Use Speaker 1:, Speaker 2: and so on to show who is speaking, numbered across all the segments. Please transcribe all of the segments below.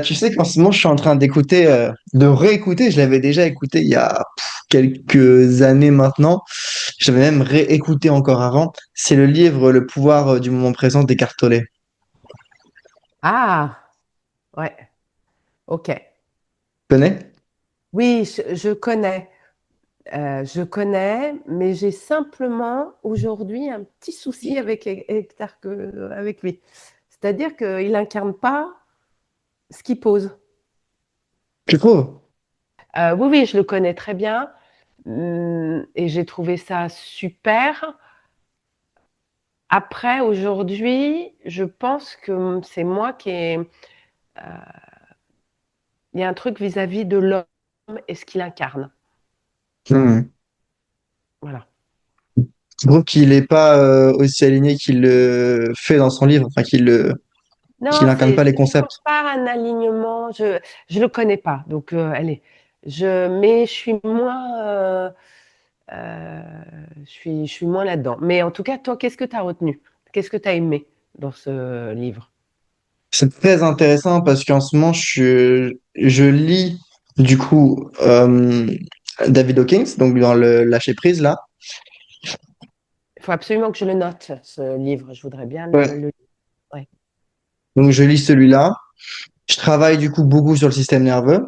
Speaker 1: Tu sais qu'en ce moment, je suis en train d'écouter, de réécouter. Je l'avais déjà écouté il y a quelques années maintenant. Je l'avais même réécouté encore avant. C'est le livre Le pouvoir du moment présent d'Eckhart Tolle.
Speaker 2: Ah, ouais, ok.
Speaker 1: Tu connais?
Speaker 2: Oui, je connais, mais j'ai simplement aujourd'hui un petit souci avec Hector avec lui. C'est-à-dire qu'il n'incarne pas ce qu'il pose.
Speaker 1: Tu trouves?
Speaker 2: Oui, oui, je le connais très bien, et j'ai trouvé ça super. Après, aujourd'hui, je pense que c'est moi qui ai... Il y a un truc vis-à-vis de l'homme et ce qu'il incarne.
Speaker 1: Hmm.
Speaker 2: Voilà.
Speaker 1: Tu trouves qu'il n'est pas aussi aligné qu'il le fait dans son livre, enfin qu'il
Speaker 2: Non,
Speaker 1: n'incarne pas les
Speaker 2: je pense
Speaker 1: concepts.
Speaker 2: pas à un alignement. Je le connais pas, donc allez. Mais je suis moins, euh, je suis moins là-dedans. Mais en tout cas, toi, qu'est-ce que tu as retenu? Qu'est-ce que tu as aimé dans ce livre?
Speaker 1: C'est très intéressant parce qu'en ce moment, je lis du coup David Hawkins, donc dans le lâcher prise là.
Speaker 2: Il faut absolument que je le note, ce livre. Je voudrais bien
Speaker 1: Ouais.
Speaker 2: le... Ouais.
Speaker 1: Donc je lis celui-là. Je travaille du coup beaucoup sur le système nerveux.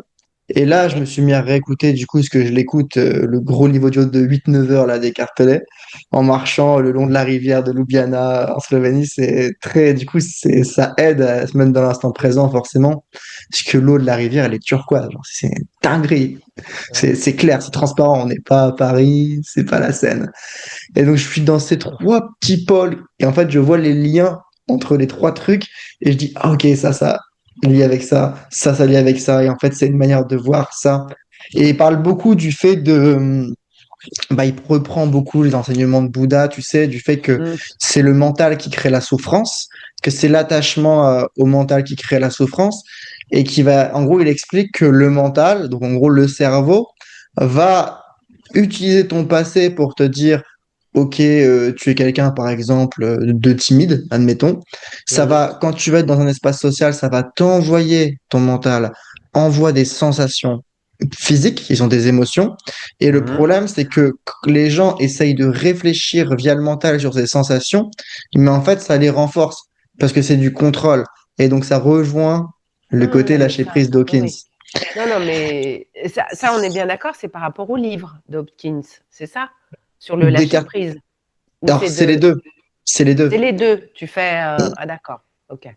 Speaker 1: Et là, je
Speaker 2: Ouais.
Speaker 1: me suis mis à réécouter du coup ce que je l'écoute, le gros livre audio de 8-9 heures là d'Eckhart en marchant le long de la rivière de Ljubljana en Slovénie. C'est très, du coup, ça aide à se mettre dans l'instant présent forcément. Parce que l'eau de la rivière, elle est turquoise. Genre, c'est une dinguerie.
Speaker 2: Ouais.
Speaker 1: C'est clair, c'est transparent. On n'est pas à Paris, c'est pas la Seine. Et donc, je suis dans ces trois petits pôles. Et en fait, je vois les liens entre les trois trucs. Et je dis, ah, ok, ça lié avec ça lié avec ça. Et en fait, c'est une manière de voir ça. Et il parle beaucoup du fait bah, il reprend beaucoup les enseignements de Bouddha, tu sais, du fait que
Speaker 2: Mm.
Speaker 1: c'est le mental qui crée la souffrance, que c'est l'attachement au mental qui crée la souffrance. Et en gros, il explique que le mental, donc en gros, le cerveau, va utiliser ton passé pour te dire, ok, tu es quelqu'un, par exemple, de timide, admettons. Ça
Speaker 2: Mhm.
Speaker 1: va, quand tu vas être dans un espace social, ça va t'envoyer, ton mental, envoie des sensations physiques, ils ont des émotions. Et le
Speaker 2: Mhm.
Speaker 1: problème, c'est que les gens essayent de réfléchir via le mental sur ces sensations, mais en fait, ça les renforce parce que c'est du contrôle. Et donc, ça rejoint le côté
Speaker 2: Non, mais
Speaker 1: lâcher
Speaker 2: ça,
Speaker 1: prise
Speaker 2: oui,
Speaker 1: d'Hawkins.
Speaker 2: oui. Non, non, mais ça, on est bien d'accord, c'est par rapport au livre d'Hopkins, c'est ça? Sur le
Speaker 1: Descartes.
Speaker 2: lâcher-prise. Ou
Speaker 1: Alors,
Speaker 2: c'est
Speaker 1: c'est les
Speaker 2: de...
Speaker 1: deux. C'est les
Speaker 2: C'est
Speaker 1: deux.
Speaker 2: les deux. Tu fais... Ah d'accord, ok.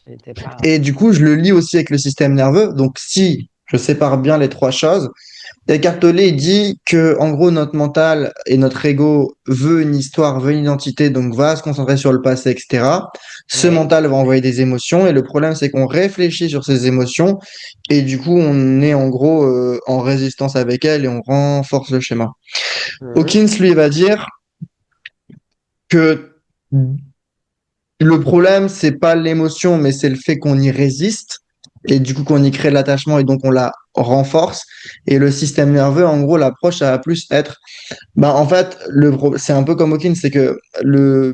Speaker 2: J'étais pas...
Speaker 1: Et du coup, je le lis aussi avec le système nerveux. Donc, si je sépare bien les trois choses, Eckhart Tolle il dit que, en gros, notre mental et notre ego veut une histoire, veut une identité, donc va se concentrer sur le passé, etc. Ce
Speaker 2: Oui.
Speaker 1: mental va envoyer des émotions et le problème, c'est qu'on réfléchit sur ces émotions et du coup, on est en gros en résistance avec elles et on renforce le schéma.
Speaker 2: Mhm.
Speaker 1: Hawkins, lui, va dire que le problème, c'est pas l'émotion, mais c'est le fait qu'on y résiste et du coup qu'on y crée de l'attachement et donc on la renforce. Et le système nerveux, en gros, l'approche, ça va plus être bah, en fait, c'est un peu comme Hawkins, c'est que le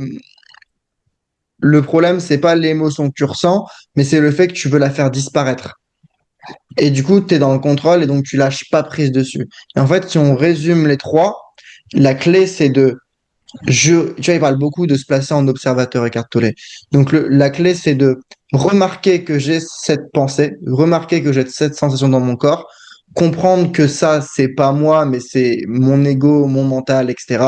Speaker 1: problème, c'est pas l'émotion que tu ressens, mais c'est le fait que tu veux la faire disparaître. Et du coup, tu es dans le contrôle et donc tu lâches pas prise dessus. Et en fait, si on résume les trois, la clé, c'est tu vois, il parle beaucoup de se placer en observateur écartolé. Donc, la clé, c'est de remarquer que j'ai cette pensée, remarquer que j'ai cette sensation dans mon corps, comprendre que ça, c'est pas moi, mais c'est mon ego, mon mental, etc.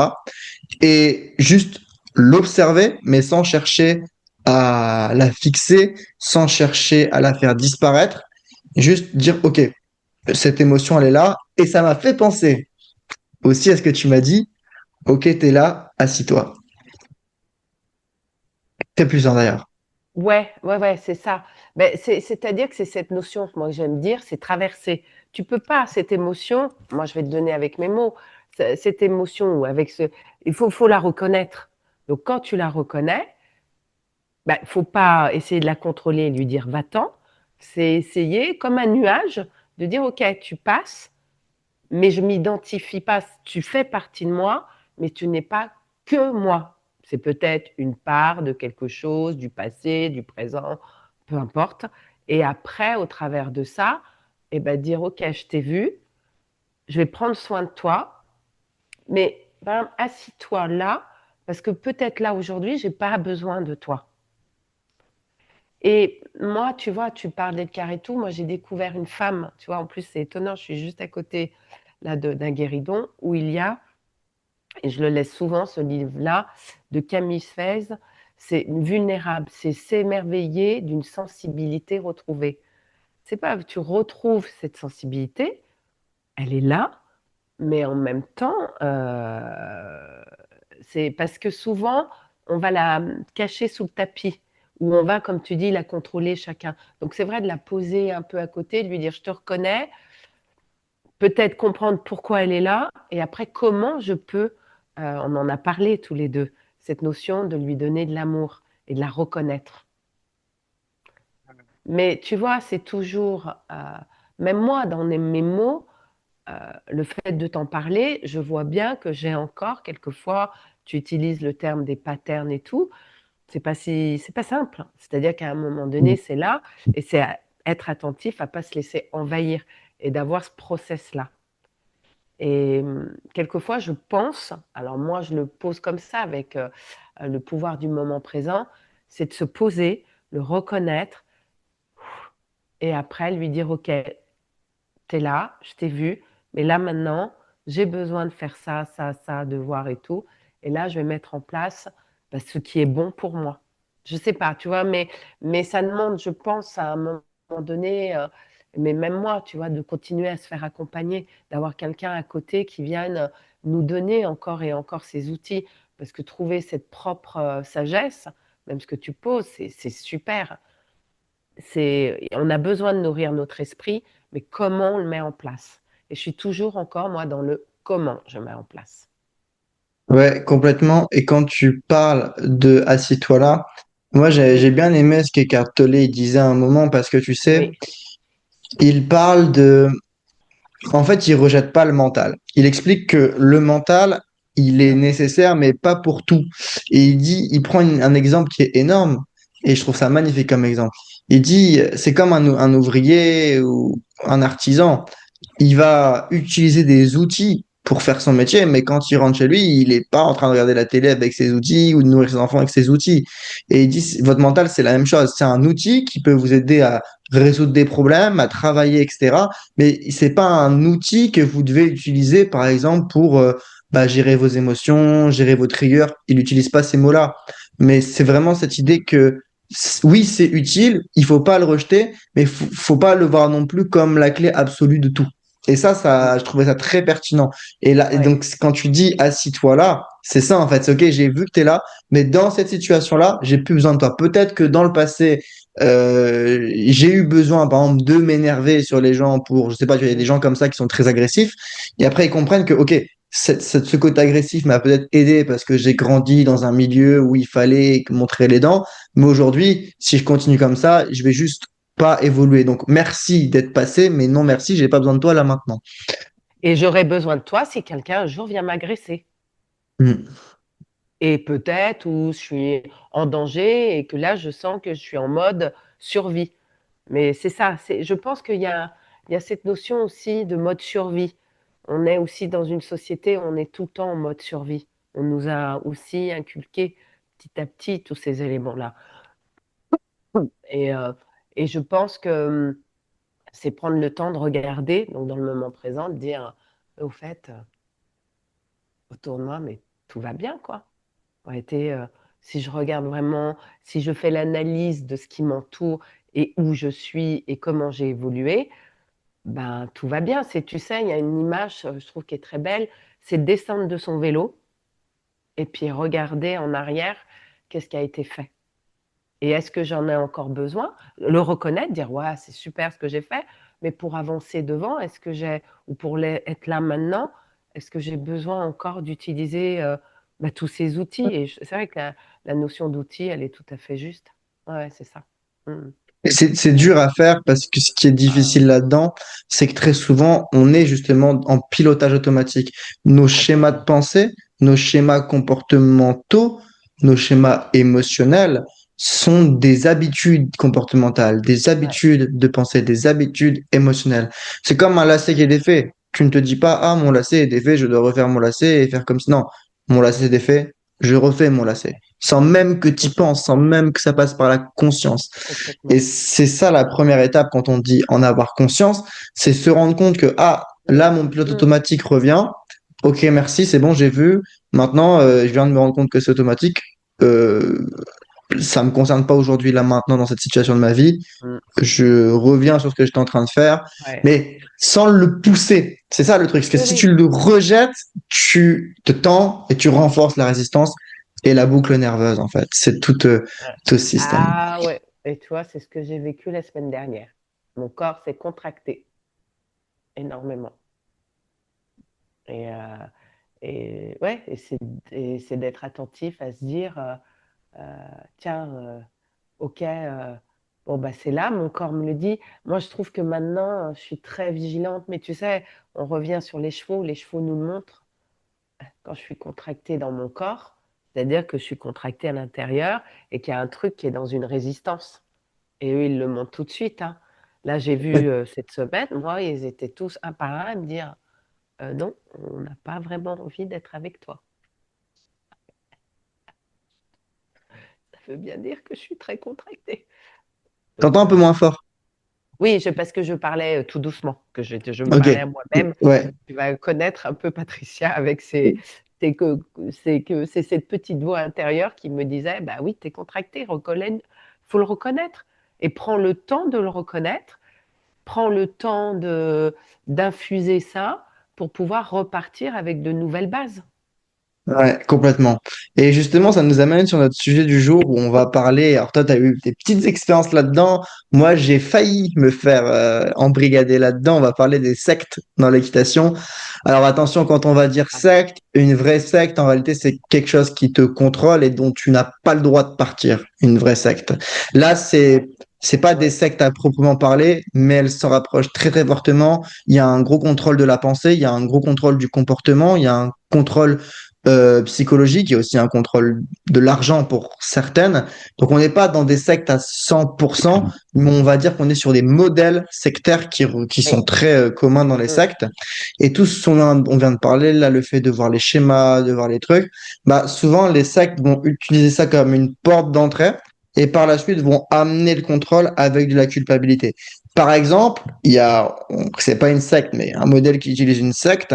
Speaker 1: Et juste l'observer, mais sans chercher à la fixer, sans chercher à la faire disparaître. Juste dire, OK, cette émotion, elle est là. Et ça m'a fait penser aussi à ce que tu m'as dit. OK, t'es là, assis-toi. T'es plus en d'ailleurs.
Speaker 2: Ouais, ouais, ouais, c'est ça. Mais c'est-à-dire que c'est cette notion que moi j'aime dire, c'est traverser. Tu peux pas, cette émotion, moi je vais te donner avec mes mots, cette émotion ou avec ce... faut la reconnaître. Donc quand tu la reconnais, bah, faut pas essayer de la contrôler et lui dire va-t'en. C'est essayer, comme un nuage, de dire ok, tu passes, mais je m'identifie pas. Tu fais partie de moi, mais tu n'es pas que moi. C'est peut-être une part de quelque chose, du passé, du présent, peu importe. Et après, au travers de ça, eh ben, dire, OK, je t'ai vu, je vais prendre soin de toi, mais ben, assis-toi là, parce que peut-être là, aujourd'hui, j'ai pas besoin de toi. Et moi, tu vois, tu parles d'Edgar et tout, moi j'ai découvert une femme, tu vois, en plus c'est étonnant, je suis juste à côté là d'un guéridon où il y a, et je le laisse souvent ce livre-là, de Camille Sfez, c'est vulnérable, c'est s'émerveiller d'une sensibilité retrouvée. C'est pas, tu retrouves cette sensibilité, elle est là, mais en même temps, c'est parce que souvent, on va la cacher sous le tapis ou on va, comme tu dis, la contrôler chacun. Donc c'est vrai de la poser un peu à côté, de lui dire: «Je te reconnais», peut-être comprendre pourquoi elle est là et après comment je peux, on en a parlé tous les 2, cette notion de lui donner de l'amour et de la reconnaître. Mais tu vois, c'est toujours, même moi dans mes mots, le fait de t'en parler, je vois bien que j'ai encore quelquefois, tu utilises le terme des patterns et tout, c'est pas simple. C'est-à-dire qu'à un moment donné, c'est là et c'est à être attentif à pas se laisser envahir et d'avoir ce process-là. Et quelquefois, je pense, alors moi, je le pose comme ça avec, le pouvoir du moment présent, c'est de se poser, le reconnaître et après lui dire: «OK, tu es là, je t'ai vu, mais là maintenant, j'ai besoin de faire ça, ça, ça, de voir et tout. Et là, je vais mettre en place bah, ce qui est bon pour moi. Je sais pas, tu vois, mais ça demande, je pense, à un moment donné, mais même moi, tu vois, de continuer à se faire accompagner, d'avoir quelqu'un à côté qui vienne nous donner encore et encore ces outils. Parce que trouver cette propre sagesse, même ce que tu poses, c'est super. On a besoin de nourrir notre esprit, mais comment on le met en place? Et je suis toujours encore, moi, dans le comment je mets en place.
Speaker 1: Ouais, complètement. Et quand tu parles de Assis-toi là, moi j'ai
Speaker 2: Oui,
Speaker 1: bien aimé ce qu'Eckhart Tolle il disait à un moment parce que tu sais,
Speaker 2: oui,
Speaker 1: il parle de en fait, il rejette pas le mental. Il explique que le mental, il est
Speaker 2: non,
Speaker 1: nécessaire, mais pas pour tout. Et il dit, il prend un exemple qui est énorme, et je trouve ça magnifique comme exemple. Il dit, c'est comme un ouvrier ou un artisan. Il va utiliser des outils pour faire son métier, mais quand il rentre chez lui, il n'est pas en train de regarder la télé avec ses outils ou de nourrir ses enfants avec ses outils. Et il dit, votre mental, c'est la même chose. C'est un outil qui peut vous aider à résoudre des problèmes, à travailler, etc. Mais c'est pas un outil que vous devez utiliser, par exemple, pour gérer vos émotions, gérer votre rigueur. Il n'utilise pas ces mots-là. Mais c'est vraiment cette idée que oui, c'est utile, il faut pas le rejeter, mais faut pas le voir non plus comme la clé absolue de tout. Et ça, je trouvais ça très pertinent. Et là, et
Speaker 2: oui,
Speaker 1: donc, quand tu dis assis-toi là, c'est ça en fait. C'est ok, j'ai vu que tu es là, mais dans cette situation-là, j'ai plus besoin de toi. Peut-être que dans le passé, j'ai eu besoin, par exemple, de m'énerver sur les gens pour, je sais pas, il y a des
Speaker 2: mm,
Speaker 1: gens comme ça qui sont très agressifs. Et après, ils comprennent que, ok, ce côté agressif m'a peut-être aidé parce que j'ai grandi dans un milieu où il fallait montrer les dents. Mais aujourd'hui, si je continue comme ça, je vais juste pas évoluer. Donc, merci d'être passé, mais non merci, j'ai pas besoin de toi là maintenant.
Speaker 2: et j'aurais besoin de toi si quelqu'un un jour vient m'agresser
Speaker 1: Mm.
Speaker 2: et peut-être où je suis en danger et que là, je sens que je suis en mode survie. Mais c'est ça, c'est je pense qu'il y a cette notion aussi de mode survie. On est aussi dans une société où on est tout le temps en mode survie. On nous a aussi inculqué petit à petit tous ces éléments-là. Et et je pense que, c'est prendre le temps de regarder, donc dans le moment présent, de dire: «Au fait, autour de moi, mais tout va bien, quoi». En réalité, si je regarde vraiment, si je fais l'analyse de ce qui m'entoure et où je suis et comment j'ai évolué, ben, tout va bien. C'est tu sais, il y a une image, je trouve qui est très belle, c'est descendre de son vélo et puis regarder en arrière qu'est-ce qui a été fait et est-ce que j'en ai encore besoin? Le reconnaître, dire: «Ouais, c'est super ce que j'ai fait», mais pour avancer devant, est-ce que j'ai ou pour être là maintenant, est-ce que j'ai besoin encore d'utiliser, bah, tous ces outils? Et c'est vrai que la notion d'outil, elle est tout à fait juste. Ouais, ouais, c'est ça. Mmh.
Speaker 1: Et c'est dur à faire parce que ce qui est
Speaker 2: Ah,
Speaker 1: difficile là-dedans, c'est que très souvent, on est justement en pilotage automatique. Nos schémas de
Speaker 2: complètement.
Speaker 1: pensée, nos schémas comportementaux, nos schémas émotionnels, sont des habitudes comportementales, des
Speaker 2: Ouais.
Speaker 1: habitudes de pensée, des habitudes émotionnelles. C'est comme un lacet qui est défait. Tu ne te dis pas, ah, mon lacet est défait, je dois refaire mon lacet et faire comme si. Non, mon lacet est défait, je refais mon lacet. Sans même que tu y penses, sans même que ça passe par la conscience. Et
Speaker 2: Complètement.
Speaker 1: c'est ça la première étape quand on dit en avoir conscience, c'est se rendre compte que, ah, là,
Speaker 2: Mm,
Speaker 1: mon pilote
Speaker 2: mm.
Speaker 1: automatique revient. Ok, merci, c'est bon, j'ai vu. Maintenant, je viens de me rendre compte que c'est automatique. Euh, Ça me concerne pas aujourd'hui, là, maintenant, dans cette situation de ma vie.
Speaker 2: Mm.
Speaker 1: Je reviens sur ce que j'étais en train de faire,
Speaker 2: Ouais.
Speaker 1: mais sans le pousser. C'est ça le truc. Parce que
Speaker 2: Oui,
Speaker 1: si
Speaker 2: oui.
Speaker 1: tu le rejettes, tu te tends et tu renforces la résistance et la boucle nerveuse, en fait. C'est
Speaker 2: Ouais.
Speaker 1: tout ce système.
Speaker 2: Ah ouais. Et tu vois, c'est ce que j'ai vécu la semaine dernière. Mon corps s'est contracté énormément. Et, euh, et ouais, et c'est d'être attentif à se dire, tiens, ok, bon bah c'est là, mon corps me le dit. Moi, je trouve que maintenant, je suis très vigilante, mais tu sais, on revient sur les chevaux nous le montrent. Quand je suis contractée dans mon corps, c'est-à-dire que je suis contractée à l'intérieur et qu'il y a un truc qui est dans une résistance. Et eux, ils le montrent tout de suite, hein. Là, j'ai vu cette semaine, moi, ils étaient tous un par un à me dire, non, on n'a pas vraiment envie d'être avec toi. Ça veut bien dire que je suis très contractée.
Speaker 1: T'entends
Speaker 2: Donc,
Speaker 1: un peu moins fort.
Speaker 2: oui, parce que je parlais tout doucement, je me
Speaker 1: Ok.
Speaker 2: parlais à moi-même.
Speaker 1: Ouais.
Speaker 2: Tu vas connaître un peu Patricia avec c'est cette petite voix intérieure qui me disait, bah oui, tu es contracté, faut le reconnaître. Et prends le temps de le reconnaître, prends le temps d'infuser ça pour pouvoir repartir avec de nouvelles bases.
Speaker 1: Ouais, complètement. Et justement, ça nous amène sur notre sujet du jour où on va parler. Alors toi, tu as eu des petites expériences là-dedans. Moi, j'ai failli me faire embrigader là-dedans. On va parler des sectes dans l'équitation. Alors attention, quand on va dire secte, une vraie secte, en réalité, c'est quelque chose qui te contrôle et dont tu n'as pas le droit de partir. Une vraie secte. Là, c'est pas des
Speaker 2: Ouais.
Speaker 1: sectes à proprement parler, mais elles s'en rapprochent très très fortement. Il y a un gros contrôle de la pensée, il y a un gros contrôle du comportement, il y a un contrôle psychologique, il y a aussi un contrôle de l'argent pour certaines. Donc on n'est pas dans des sectes à 100%, mais on va dire qu'on est sur des modèles sectaires qui sont
Speaker 2: Oui.
Speaker 1: très communs dans les
Speaker 2: Mm.
Speaker 1: sectes. Et tout ce on vient de parler, là, le fait de voir les schémas, de voir les trucs, bah, souvent les sectes vont utiliser ça comme une porte d'entrée et par la suite vont amener le contrôle avec de la culpabilité. Par exemple, c'est pas une secte, mais un modèle qui utilise une secte,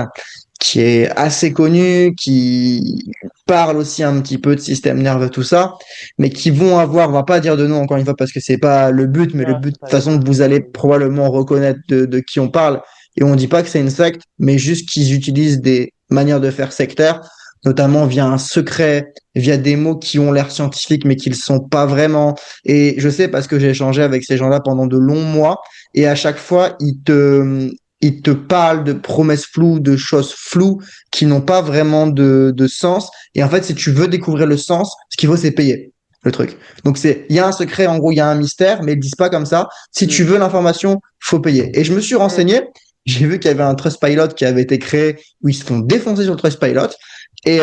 Speaker 1: qui est assez connu, qui parle aussi un petit peu de système nerveux, tout ça, mais qui vont avoir, on va pas dire de nom encore une fois parce que c'est pas le but, mais le
Speaker 2: Non,
Speaker 1: but, de
Speaker 2: c'est
Speaker 1: toute
Speaker 2: pas le
Speaker 1: façon,
Speaker 2: but.
Speaker 1: que vous allez probablement reconnaître de qui on parle. Et on dit pas que c'est une secte, mais juste qu'ils utilisent des manières de faire sectaires, notamment via un secret, via des mots qui ont l'air scientifiques, mais qui ne le sont pas vraiment. Et je sais parce que j'ai échangé avec ces gens-là pendant de longs mois, et à chaque fois, ils te parlent de promesses floues, de choses floues qui n'ont pas vraiment de sens. Et en fait, si tu veux découvrir le sens, ce qu'il faut, c'est payer le truc. Donc il y a un secret, en gros, il y a un mystère, mais ils disent pas comme ça. Si tu
Speaker 2: Mm.
Speaker 1: veux l'information, faut payer. Et je me suis
Speaker 2: Mm.
Speaker 1: renseigné. J'ai vu qu'il y avait un Trustpilot qui avait été créé où ils se font défoncer sur le Trustpilot. Et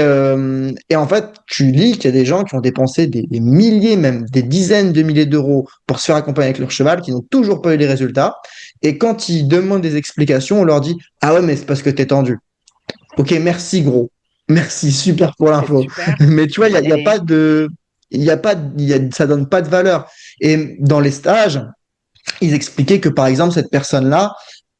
Speaker 1: en fait, tu lis qu'il y a des gens qui ont dépensé des milliers, même des dizaines de milliers d'euros pour se faire accompagner avec leur cheval, qui n'ont toujours pas eu les résultats. Et quand ils demandent des explications, on leur dit, ah ouais, mais c'est parce que t'es tendu. Ok, merci gros. Merci, super pour
Speaker 2: C'est
Speaker 1: l'info.
Speaker 2: super.
Speaker 1: Mais tu vois, il y a
Speaker 2: Et
Speaker 1: pas de, il y a pas, ça donne pas de valeur. Et dans les stages, ils expliquaient que par exemple, cette personne-là,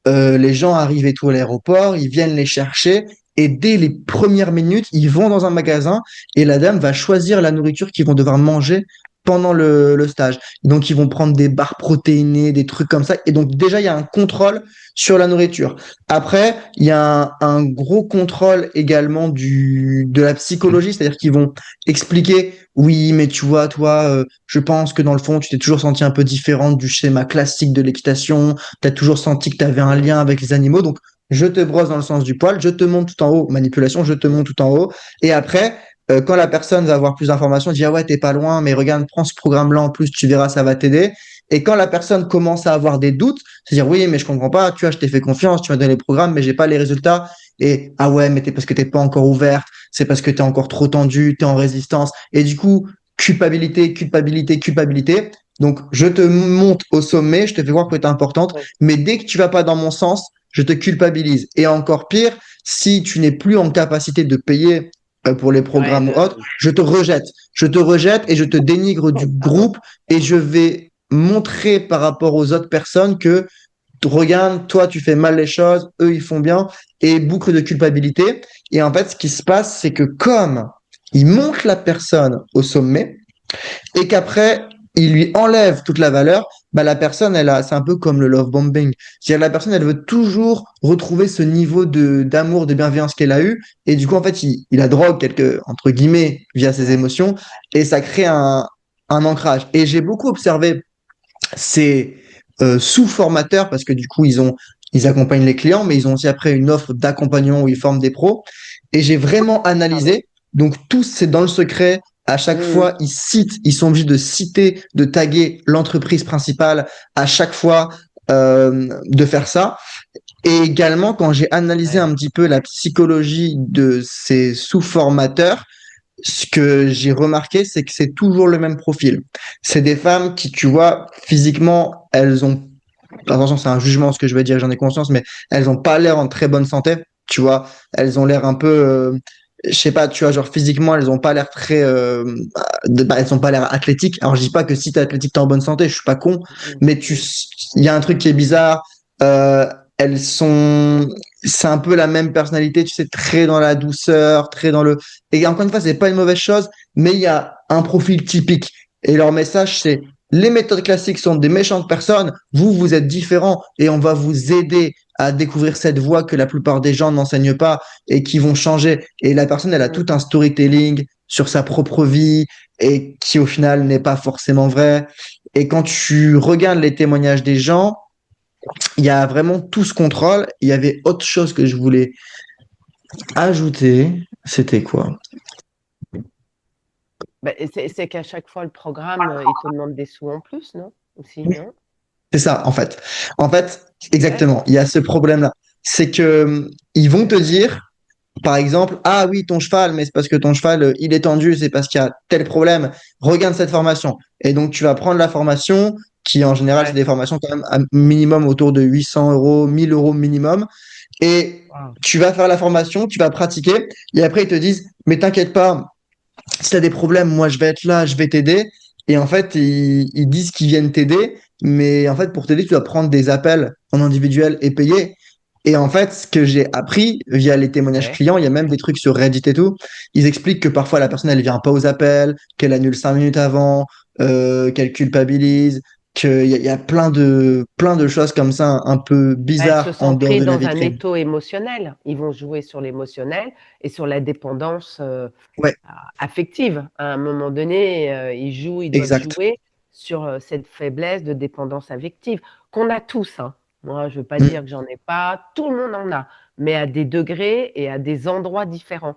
Speaker 1: les gens arrivent et tout à l'aéroport, ils viennent les chercher. Et dès les premières minutes, ils vont dans un magasin et la dame va choisir la nourriture qu'ils vont devoir manger pendant le stage. Donc, ils vont prendre des barres protéinées, des trucs comme ça. Et donc, déjà, il y a un contrôle sur la nourriture. Après, il y a un gros contrôle également de la psychologie, c'est-à-dire qu'ils vont expliquer, oui, mais tu vois, toi, je pense que dans le fond, tu t'es toujours senti un peu différente du schéma classique de l'équitation. Tu as toujours senti que tu avais un lien avec les animaux. Donc, je te brosse dans le sens du poil, je te monte tout en haut, manipulation, je te monte tout en haut. Et après, quand la personne va avoir plus d'informations, dit, ah ouais, t'es pas loin, mais regarde, prends ce programme-là en plus, tu verras, ça va t'aider. Et quand la personne commence à avoir des doutes, c'est-à-dire, oui, mais je comprends pas, tu vois, je t'ai fait confiance, tu m'as donné les programmes, mais j'ai pas les résultats. Et, ah ouais, mais parce que t'es pas encore ouverte, c'est parce que t'es encore trop tendu, t'es en résistance. Et du coup, culpabilité, culpabilité, culpabilité. Donc, je te monte au sommet, je te fais croire que tu es importante,
Speaker 2: Ouais.
Speaker 1: mais dès que tu vas pas dans mon sens, je te culpabilise. Et encore pire, si tu n'es plus en capacité de payer pour les
Speaker 2: Ouais,
Speaker 1: programmes ou autres, je te rejette. Je te rejette et je te dénigre du
Speaker 2: oh, pardon.
Speaker 1: groupe et je vais montrer par rapport aux autres personnes que regarde, toi, tu fais mal les choses, eux, ils font bien, et boucle de culpabilité. Et en fait, ce qui se passe, c'est que comme il monte la personne au sommet, et qu'après, il lui enlève toute la valeur, bah, la personne, c'est un peu comme le love bombing. C'est-à-dire, la personne, elle veut toujours retrouver ce niveau d'amour, de bienveillance qu'elle a eu. Et du coup, en fait, il la drogue, entre guillemets, via ses
Speaker 2: Ouais.
Speaker 1: émotions. Et ça crée un ancrage. Et j'ai beaucoup observé ces sous-formateurs parce que du coup, ils accompagnent les clients, mais ils ont aussi après une offre d'accompagnement où ils forment des pros. Et j'ai vraiment
Speaker 2: Pardon.
Speaker 1: analysé. Donc, tous, c'est dans le secret. À chaque
Speaker 2: Mhm.
Speaker 1: fois, ils sont obligés de citer, de taguer l'entreprise principale à chaque fois de faire ça. Et également, quand j'ai analysé
Speaker 2: Ouais.
Speaker 1: un petit peu la psychologie de ces sous-formateurs, ce que j'ai remarqué, c'est que c'est toujours le même profil. C'est des femmes qui, tu vois, physiquement, elles ont, attention, c'est un jugement ce que je vais dire, j'en ai conscience, mais elles ont pas l'air en très bonne santé. Tu vois, elles ont l'air un peu, je sais pas, tu vois, genre physiquement, elles ont pas l'air très, elles ont pas l'air athlétiques. Alors je dis pas que si t'es athlétique, t'es en bonne santé, je suis pas con,
Speaker 2: Mhm.
Speaker 1: mais il y a un truc qui est bizarre. Euh, elles sont, c'est un peu la même personnalité, tu sais, très dans la douceur, très dans le, et encore une fois, c'est pas une mauvaise chose, mais il y a un profil typique. Et leur message, c'est les méthodes classiques sont des méchantes personnes, vous, vous êtes différents et on va vous aider à découvrir cette voie que la plupart des gens n'enseignent pas et qui vont changer. Et la personne, elle a tout
Speaker 2: Mhm.
Speaker 1: un storytelling sur sa propre vie et qui au final n'est pas forcément vrai. Et quand tu regardes les témoignages des gens, il y a vraiment tout ce contrôle. Il y avait autre chose que je voulais ajouter. C'était quoi?
Speaker 2: Bah, c'est qu'à chaque fois, le programme, il te demande des sous en plus, non? Aussi, non?
Speaker 1: C'est ça, en fait. En fait,
Speaker 2: Ouais.
Speaker 1: exactement. Il y a ce problème-là. C'est que ils vont te dire, par exemple, ah oui, ton cheval, mais c'est parce que ton cheval, il est tendu, c'est parce qu'il y a tel problème. Regarde cette formation. Et donc, tu vas prendre la formation, qui en général, c'est
Speaker 2: Ouais.
Speaker 1: des formations quand même à minimum autour de 800 euros, 1000 euros minimum. Et
Speaker 2: Wow.
Speaker 1: tu vas faire la formation, tu vas pratiquer. Et après, ils te disent, mais t'inquiète pas, si tu as des problèmes, moi, je vais être là, je vais t'aider. Et en fait, ils disent qu'ils viennent t'aider, mais en fait, pour t'aider, tu dois prendre des appels en individuel et payer. Et en fait, ce que j'ai appris via les témoignages
Speaker 2: Ouais.
Speaker 1: clients, il y a même des trucs sur Reddit et tout, ils expliquent que parfois la personne, elle vient pas aux appels, qu'elle annule 5 minutes avant, qu'elle culpabilise, qu'il y a plein de choses comme ça, un peu
Speaker 2: Bah, elles se
Speaker 1: bizarres en
Speaker 2: sont
Speaker 1: dehors
Speaker 2: pris
Speaker 1: de la
Speaker 2: dans un
Speaker 1: vitrine.
Speaker 2: étau émotionnel. Ils vont jouer sur l'émotionnel et sur la dépendance,
Speaker 1: Ouais,
Speaker 2: affective. À un moment donné, ils doivent
Speaker 1: exact.
Speaker 2: jouer sur, cette faiblesse de dépendance affective qu'on a tous, hein. Moi, je veux pas
Speaker 1: Mm.
Speaker 2: dire que j'en ai pas, tout le monde en a, mais à des degrés et à des endroits différents.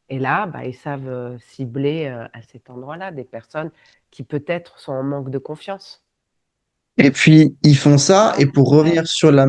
Speaker 2: Et là, bah, ils savent, cibler, à cet endroit-là des personnes qui peut-être sont en manque de confiance.
Speaker 1: Et puis, ils font ça, et pour
Speaker 2: Ouais,
Speaker 1: revenir sur la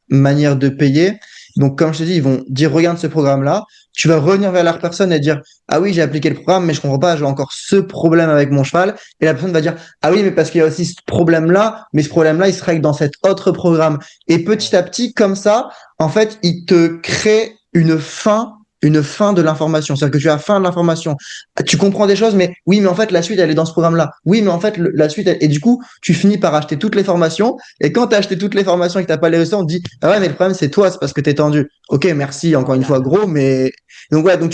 Speaker 1: manière de payer, donc comme je te dis, ils vont dire, regarde ce programme-là, tu vas revenir vers la personne et dire, ah oui, j'ai appliqué le programme, mais je comprends pas, j'ai encore ce problème avec mon cheval. Et la personne va dire, ah oui, mais parce qu'il y a aussi ce problème-là, mais ce problème-là, il se règle dans cet autre programme. Et petit
Speaker 2: ouais.
Speaker 1: à petit, comme ça, en fait, ils te créent une fin de l'information. C'est-à-dire que tu as fin de l'information. Tu comprends des choses, mais oui, mais en fait, la suite, elle est dans ce programme-là. Oui, mais en fait, la suite, et du coup, tu finis par acheter toutes les formations. Et quand tu as acheté toutes les formations et que tu n'as pas les résultats, on te dit, ah ouais, mais le problème, c'est toi, c'est parce que tu es tendu. Ok, merci, encore
Speaker 2: Oh
Speaker 1: une
Speaker 2: là
Speaker 1: fois,
Speaker 2: là.
Speaker 1: gros, mais. Donc, ouais, donc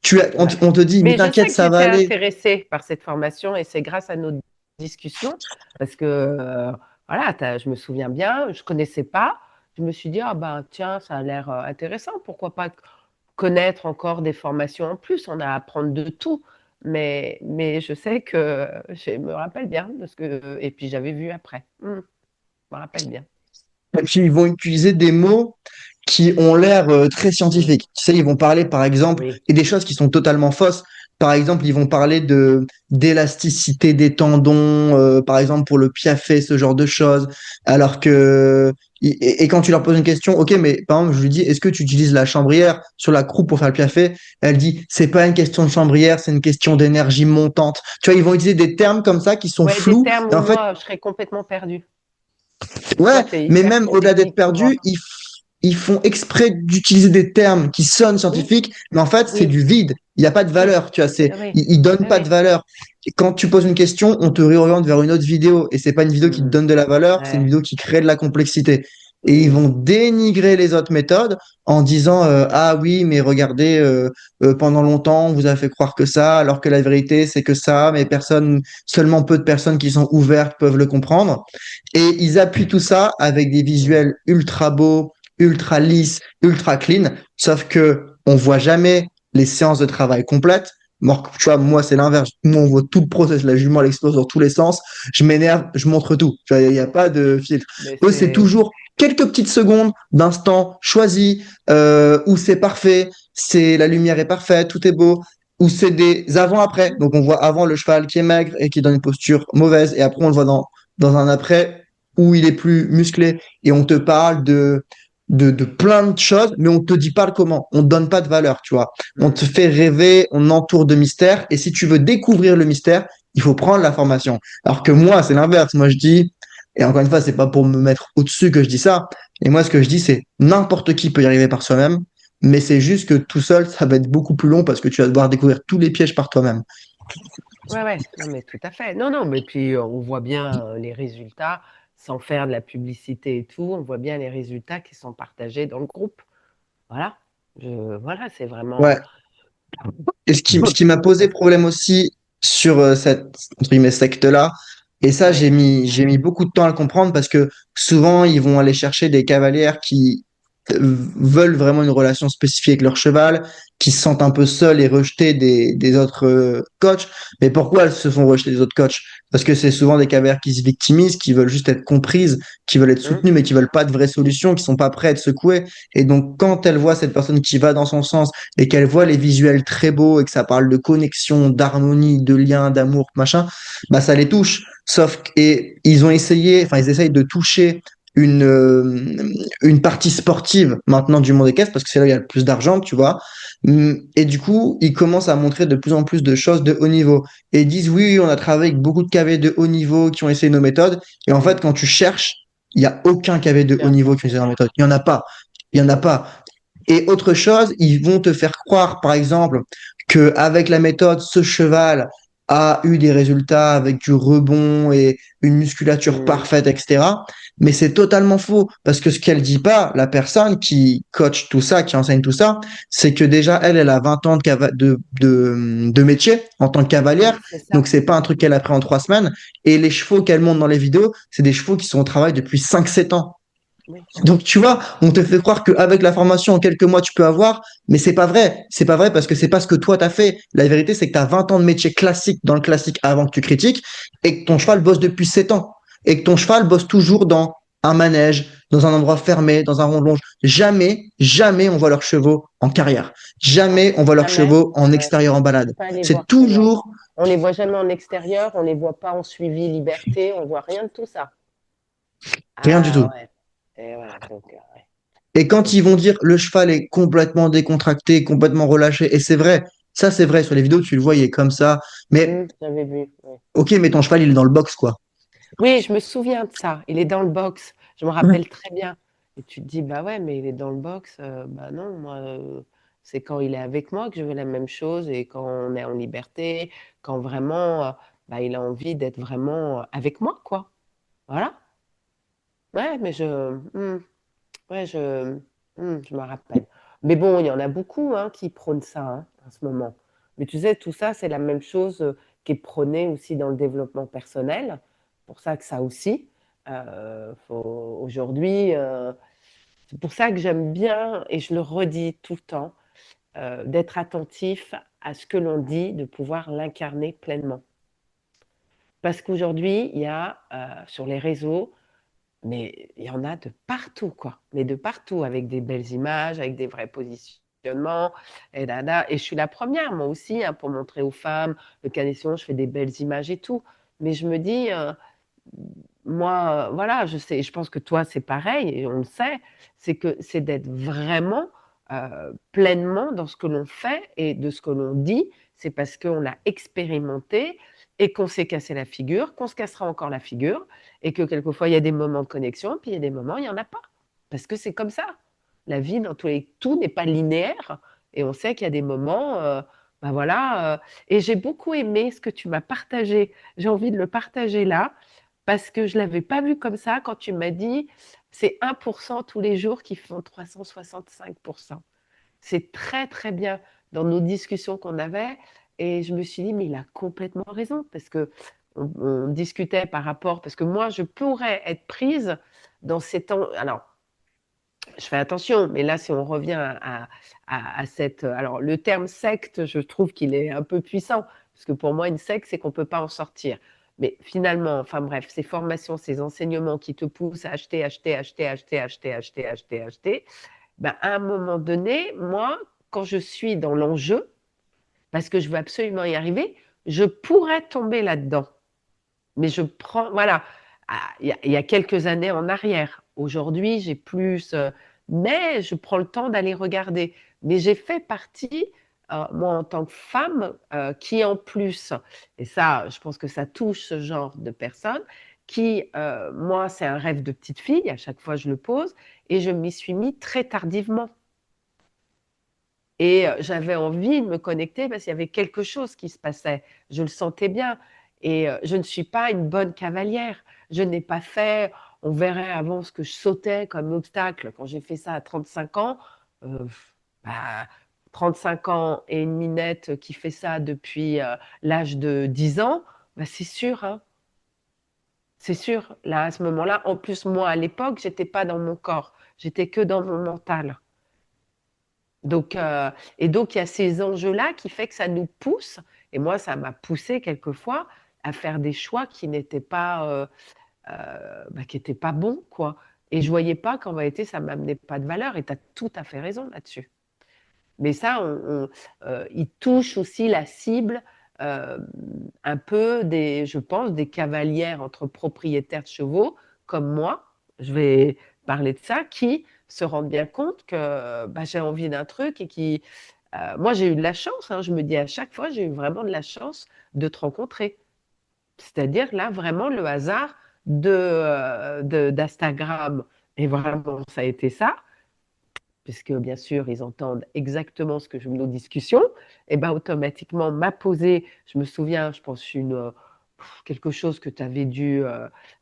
Speaker 1: tu vois,
Speaker 2: Ouais.
Speaker 1: on te dit, mais
Speaker 2: Mais je
Speaker 1: t'inquiète,
Speaker 2: sais que
Speaker 1: ça va
Speaker 2: j'étais
Speaker 1: aller.
Speaker 2: intéressée par cette formation et c'est grâce à nos discussions parce que, voilà, je me souviens bien, je connaissais pas. Je me suis dit: «Ah ben, tiens, ça a l'air, intéressant, pourquoi pas connaître encore des formations en plus?» On a à apprendre de tout, mais je sais que je me rappelle bien de ce que et puis j'avais vu après. Je me rappelle bien.
Speaker 1: Et puis, ils vont utiliser des mots qui ont l'air très
Speaker 2: Mmh.
Speaker 1: scientifiques. Tu sais, ils vont parler, par exemple,
Speaker 2: Oui.
Speaker 1: et des choses qui sont totalement fausses. Par exemple, ils vont parler de d'élasticité des tendons, par exemple pour le piafé, ce genre de choses. Alors que Et quand tu leur poses une question, ok, mais par exemple, je lui dis, est-ce que tu utilises la chambrière sur la croupe pour faire le piafé? Elle dit, c'est pas une question de chambrière, c'est une question d'énergie montante. Tu vois, ils vont utiliser des termes comme ça qui sont
Speaker 2: Ouais, des
Speaker 1: flous.
Speaker 2: termes
Speaker 1: Et
Speaker 2: où
Speaker 1: en fait,
Speaker 2: moi, je serais complètement perdue.
Speaker 1: ouais,
Speaker 2: Toi, tu es
Speaker 1: mais
Speaker 2: hyper
Speaker 1: même au-delà d'être
Speaker 2: technique pour moi.
Speaker 1: perdus, ils font exprès d'utiliser des termes qui sonnent
Speaker 2: Oui,
Speaker 1: scientifiques, mais en fait, c'est
Speaker 2: oui,
Speaker 1: du vide. Il n'y a pas de
Speaker 2: oui,
Speaker 1: valeur, tu vois.
Speaker 2: oui,
Speaker 1: Ils donnent
Speaker 2: oui,
Speaker 1: pas de
Speaker 2: oui.
Speaker 1: valeur. Et quand tu poses une question, on te réoriente vers une autre vidéo. Et c'est pas une vidéo qui te
Speaker 2: Hmm,
Speaker 1: donne de la valeur, c'est une
Speaker 2: ouais,
Speaker 1: vidéo qui crée de la complexité. Et ils
Speaker 2: hmm,
Speaker 1: vont dénigrer les autres méthodes en disant ah oui, mais regardez, pendant longtemps, on vous a fait croire que ça, alors que la vérité, c'est que ça, mais personne, seulement peu de personnes qui sont ouvertes peuvent le comprendre. Et ils appuient tout ça avec des
Speaker 2: hmm.
Speaker 1: visuels ultra beaux, ultra lisses, ultra clean. Sauf que on voit jamais les séances de travail complètes. Tu vois, moi, c'est l'inverse. Nous, on voit tout le process. La jument, elle explose dans tous les sens. Je m'énerve, je montre tout. Tu vois, il n'y a pas de filtre.
Speaker 2: Mais
Speaker 1: Eux, c'est
Speaker 2: c'est.
Speaker 1: toujours quelques petites secondes d'instant choisi où c'est parfait, c'est la lumière est parfaite, tout est beau, où c'est des avant-après. Donc, on voit avant le cheval qui est maigre et qui est dans une posture mauvaise, et après, on le voit dans un après où il est plus musclé et on te parle de plein de choses, mais on te dit pas le comment. On te donne pas de valeur, tu vois. On te
Speaker 2: Hmm.
Speaker 1: fait rêver, on entoure de mystère. Et si tu veux découvrir le mystère, il faut prendre la formation. Alors que moi, c'est l'inverse. Moi, je dis, et encore une fois, c'est pas pour me mettre au-dessus que je dis ça. Et moi, ce que je dis, c'est n'importe qui peut y arriver par soi-même. Mais c'est juste que tout seul, ça va être beaucoup plus long parce que tu vas devoir découvrir tous les pièges par toi-même.
Speaker 2: Ouais, ouais, non, mais tout à fait. Non, non, mais puis on voit bien les résultats, sans faire de la publicité et tout, on voit bien les résultats qui sont partagés dans le groupe. Voilà. Voilà, c'est vraiment.
Speaker 1: Ouais. Et ce qui m'a posé problème aussi sur cette entre guillemets, secte-là, et ça,
Speaker 2: Ouais.
Speaker 1: j'ai mis beaucoup de temps à le comprendre parce que souvent, ils vont aller chercher des cavalières qui veulent vraiment une relation spécifique avec leur cheval, qui se sentent un peu seuls et rejetés des autres coachs. Mais pourquoi elles se font rejeter des autres coachs? Parce que c'est souvent des cavalières qui se victimisent, qui veulent juste être comprises, qui veulent être
Speaker 2: Hum,
Speaker 1: soutenues, mais qui veulent pas de vraies solutions, qui sont pas prêtes à être secouées. Et donc, quand elles voient cette personne qui va dans son sens et qu'elle voit les visuels très beaux et que ça parle de connexion, d'harmonie, de lien, d'amour, machin, bah ça les touche. Et ils ont essayé, enfin ils essayent de toucher une, euh, une partie sportive maintenant du monde équestre parce que c'est là où il y a le plus d'argent, tu vois. Et du coup, ils commencent à montrer de plus en plus de choses de haut niveau. Et ils disent, oui, on a travaillé avec beaucoup de KV de haut niveau qui ont essayé nos méthodes. Et en fait,
Speaker 2: hum.
Speaker 1: quand tu cherches, il n'y a aucun KV de haut
Speaker 2: Bien.
Speaker 1: niveau qui ont essayé nos méthodes. Il n'y en a pas. Il n'y en a pas. Et autre chose, ils vont te faire croire, par exemple, qu'avec la méthode, ce cheval a eu des résultats avec du rebond et une musculature
Speaker 2: Hum,
Speaker 1: parfaite, etc. Mais c'est totalement faux, parce que ce qu'elle dit pas, la personne qui coach tout ça, qui enseigne tout ça, c'est que déjà, elle a 20 ans de métier en tant que cavalière,
Speaker 2: oui, c'est
Speaker 1: donc
Speaker 2: ça.
Speaker 1: c'est pas un truc qu'elle a pris en 3 semaines. Et les chevaux qu'elle monte dans les vidéos, c'est des chevaux qui sont au travail depuis 5 7 ans.
Speaker 2: Oui.
Speaker 1: Donc, tu vois, on te fait croire qu'avec la formation, en quelques mois, tu peux avoir, mais c'est pas vrai. C'est pas vrai parce que c'est pas ce que toi t'as fait. La vérité, c'est que tu as 20 ans de métier classique dans le classique avant que tu critiques et que ton cheval bosse depuis 7 ans et que ton cheval bosse toujours dans un manège, dans un endroit fermé, dans un rond de longe. Jamais, jamais on voit leurs chevaux en carrière. Jamais on voit leurs
Speaker 2: Jamais.
Speaker 1: chevaux en
Speaker 2: Ouais.
Speaker 1: extérieur en
Speaker 2: Je
Speaker 1: balade.
Speaker 2: peux pas les
Speaker 1: C'est
Speaker 2: voir très loin.
Speaker 1: toujours
Speaker 2: On les voit jamais en extérieur, on les voit pas en suivi liberté, on voit rien de tout ça.
Speaker 1: rien du
Speaker 2: Ah
Speaker 1: tout.
Speaker 2: ouais. Et voilà, donc, ouais.
Speaker 1: Et quand ils vont dire le cheval est complètement décontracté, complètement relâché, et c'est vrai, ça c'est vrai, sur les vidéos tu le vois, il est comme ça, mais
Speaker 2: J'avais vu. Ouais.
Speaker 1: ok, mais ton cheval il est dans le box quoi.
Speaker 2: Oui, je me souviens de ça. Il est dans le box. Je me
Speaker 1: Ouais.
Speaker 2: rappelle très bien. Et tu te dis, bah ouais, mais il est dans le box. Bah non, moi, c'est quand il est avec moi que je veux la même chose et quand on est en liberté, quand vraiment, bah, il a envie d'être vraiment avec moi, quoi. Voilà. Ouais, mais ouais, je me rappelle. Mais bon, il y en a beaucoup hein, qui prônent ça hein, en ce moment. Mais tu sais, tout ça, c'est la même chose qui est prônée aussi dans le développement personnel. Pour ça que ça aussi, aujourd'hui, c'est pour ça que j'aime bien, et je le redis tout le temps, d'être attentif à ce que l'on dit, de pouvoir l'incarner pleinement. Parce qu'aujourd'hui, il y a sur les réseaux, mais il y en a de partout, quoi. Mais de partout, avec des belles images, avec des vrais positionnements, et dada. Et je suis la première, moi aussi, hein, pour montrer aux femmes le canesson, je fais des belles images et tout. Mais je me dis, moi, voilà, je sais, je pense que toi, c'est pareil, et on le sait, c'est que c'est d'être vraiment pleinement dans ce que l'on fait et de ce que l'on dit. C'est parce qu'on l'a expérimenté et qu'on s'est cassé la figure, qu'on se cassera encore la figure, et que quelquefois, il y a des moments de connexion, puis il y a des moments, il n'y en a pas. Parce que c'est comme ça. La vie, dans tous les... tout n'est pas linéaire, et on sait qu'il y a des moments, ben voilà. Et j'ai beaucoup aimé ce que tu m'as partagé. J'ai envie de le partager là parce que je ne l'avais pas vu comme ça quand tu m'as dit c'est 1% tous les jours qui font 365%. C'est très très bien dans nos discussions qu'on avait et je me suis dit mais il a complètement raison parce que on discutait par rapport parce que moi je pourrais être prise dans ces temps. Alors je fais attention, mais là si on revient à cette alors le terme secte, je trouve qu'il est un peu puissant parce que pour moi une secte c'est qu'on peut pas en sortir. Mais finalement, enfin bref, ces formations, ces enseignements qui te poussent à acheter, acheter, acheter, acheter, acheter, acheter, acheter, acheter, ben, à un moment donné, moi, quand je suis dans l'enjeu, parce que je veux absolument y arriver, je pourrais tomber là-dedans. Mais je prends, voilà, il y a quelques années en arrière. Aujourd'hui, j'ai plus, mais je prends le temps d'aller regarder. Mais j'ai fait partie, moi en tant que femme, qui en plus, et ça, je pense que ça touche ce genre de personnes, qui, moi, c'est un rêve de petite fille, à chaque fois je le pose, et je m'y suis mis très tardivement. Et j'avais envie de me connecter parce qu'il y avait quelque chose qui se passait. Je le sentais bien. Et je ne suis pas une bonne cavalière. Je n'ai pas fait, on verrait avant ce que je sautais comme obstacle. Quand j'ai fait ça à 35 ans, euh, bah, 35 ans et une minette qui fait ça depuis l'âge de 10 ans, bah, c'est sûr, hein, c'est sûr. Là, à ce moment-là, en plus, moi, à l'époque, j'étais pas dans mon corps. J'étais que dans mon mental. Donc, et donc, il y a ces enjeux-là qui fait que ça nous pousse, et moi, ça m'a poussé quelquefois à faire des choix qui n'étaient pas, bah, qui étaient pas bons, quoi. Et je voyais pas qu'en réalité, ça m'amenait pas de valeur. Et tu as tout à fait raison là-dessus. Mais ça, il touche aussi la cible euh, un peu des, je pense, des cavalières entre propriétaires de chevaux comme moi. Je vais parler de ça, qui se rendent bien compte que bah, j'ai envie d'un truc et qui, moi, j'ai eu de la chance. Hein, je me dis à chaque fois, j'ai eu vraiment de la chance de te rencontrer. C'est-à-dire là, vraiment le hasard d'Instagram. Et vraiment, ça a été ça puisque bien sûr, ils entendent exactement ce que je nos discussions, et ben automatiquement m'a posé, je me souviens, je pense quelque chose que tu avais dû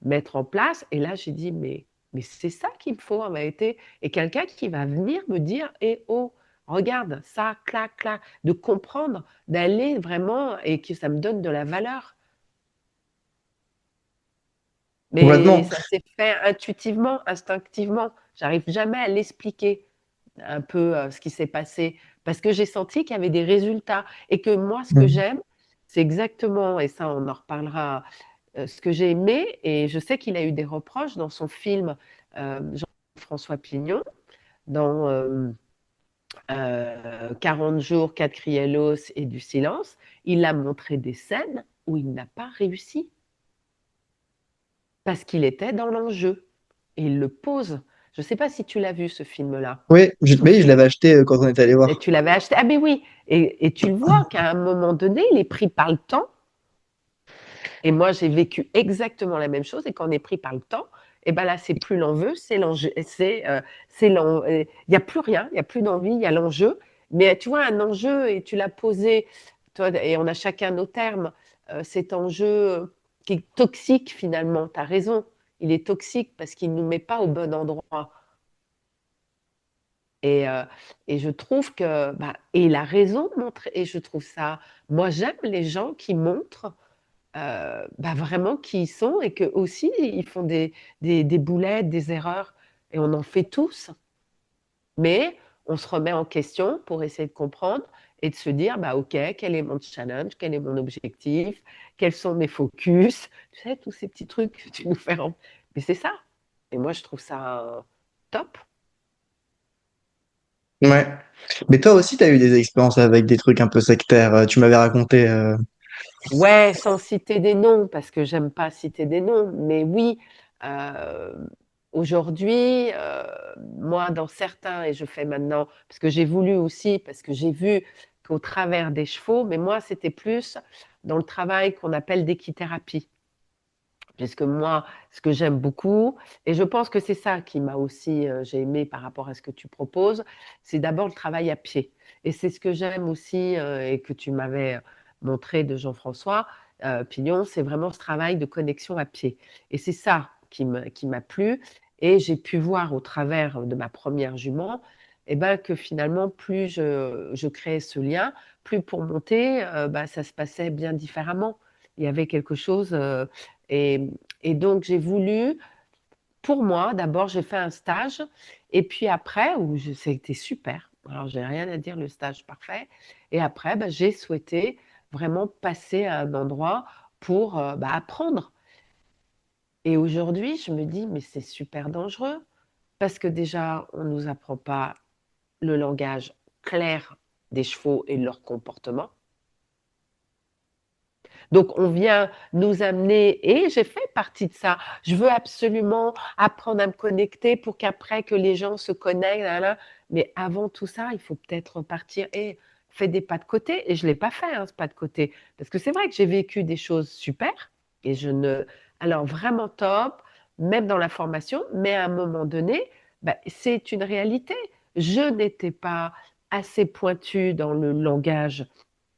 Speaker 2: mettre en place, et là j'ai dit mais c'est ça qu'il me faut en vérité, et quelqu'un qui va venir me dire eh oh regarde ça clac clac, de comprendre, d'aller vraiment et que ça me donne de la valeur. Mais
Speaker 1: Complètement.
Speaker 2: ça s'est fait intuitivement, instinctivement. J'arrive jamais à l'expliquer un peu ce qui s'est passé parce que j'ai senti qu'il y avait des résultats et que moi, ce que
Speaker 1: Mm.
Speaker 2: j'aime, c'est exactement, et ça, on en reparlera, ce que j'ai aimé. Et je sais qu'il a eu des reproches dans son film Jean-François Pignon, dans 40 jours, 4 criellos et du silence. Il a montré des scènes où il n'a pas réussi parce qu'il était dans l'enjeu. Et il le pose. Je ne sais pas si tu l'as vu, ce film-là.
Speaker 1: Oui,
Speaker 2: Son
Speaker 1: mais je
Speaker 2: film.
Speaker 1: l'avais acheté quand on est allé
Speaker 2: Et
Speaker 1: voir.
Speaker 2: tu l'avais acheté. Ah, mais oui. Et tu le vois qu'à un moment donné, il est pris par le temps. Et moi, j'ai vécu exactement la même chose. Et quand on est pris par le temps, et ben là, c'est plus l'enjeu, c'est l'enjeu. Il n'y a plus rien, il n'y a plus d'envie, il y a l'enjeu. Mais tu vois, un enjeu, et tu l'as posé, toi, et on a chacun nos termes, cet enjeu qui est toxique finalement. Tu as raison. Il est toxique parce qu'il ne nous met pas au bon endroit. Et, euh, et je trouve que, bah, et il a raison de montrer, et je trouve ça, moi j'aime les gens qui montrent bah, vraiment qui ils sont et que aussi ils font des boulettes, des erreurs, et on en fait tous, mais on se remet en question pour essayer de comprendre et de se dire, bah ok, quel est mon challenge, quel est mon objectif, quels sont mes focus, tu sais, tous ces petits trucs que tu nous fais. Mais c'est ça. Et moi je trouve ça top.
Speaker 1: Ouais. Mais toi aussi, tu as eu des expériences avec des trucs un peu sectaires. Tu m'avais raconté.
Speaker 2: Ouais, sans citer des noms, parce que j'aime pas citer des noms, mais oui, heu, aujourd'hui, moi, dans certains et je fais maintenant parce que j'ai voulu aussi, parce que j'ai vu qu'au travers des chevaux, mais moi, c'était plus dans le travail qu'on appelle d'équithérapie. Puisque moi, ce que j'aime beaucoup et je pense que c'est ça qui m'a aussi, j'ai aimé par rapport à ce que tu proposes, c'est d'abord le travail à pied et c'est ce que j'aime aussi, et que tu m'avais, montré de Jean-François, Pilon, c'est vraiment ce travail de connexion à pied et c'est ça qui m'a plu et j'ai pu voir au travers de ma première jument et ben, que finalement plus je créais ce lien, plus pour monter, bah, ça se passait bien différemment. Il y avait quelque chose, et et donc j'ai voulu pour moi, d'abord, j'ai fait un stage et puis après où je ça a été super. Alors j'ai rien à dire, le stage parfait et après, bah, j'ai souhaité vraiment passer à un endroit pour, bah, apprendre et aujourd'hui, je me dis: «Mais c'est super dangereux» parce que déjà, on nous apprend pas le langage clair des chevaux et de leur comportement. Donc on vient nous amener et j'ai fait partie de ça. Je veux absolument apprendre à me connecter pour qu'après que les gens se connectent, là, là. Mais avant tout ça, il faut peut-être partir et fais des pas de côté et je l'ai pas fait, hein, ce pas de côté. Parce que c'est vrai que j'ai vécu des choses super et je ne alors vraiment top, même dans la formation, mais à un moment donné, bah, c'est une réalité. Je n'étais pas assez pointue dans le langage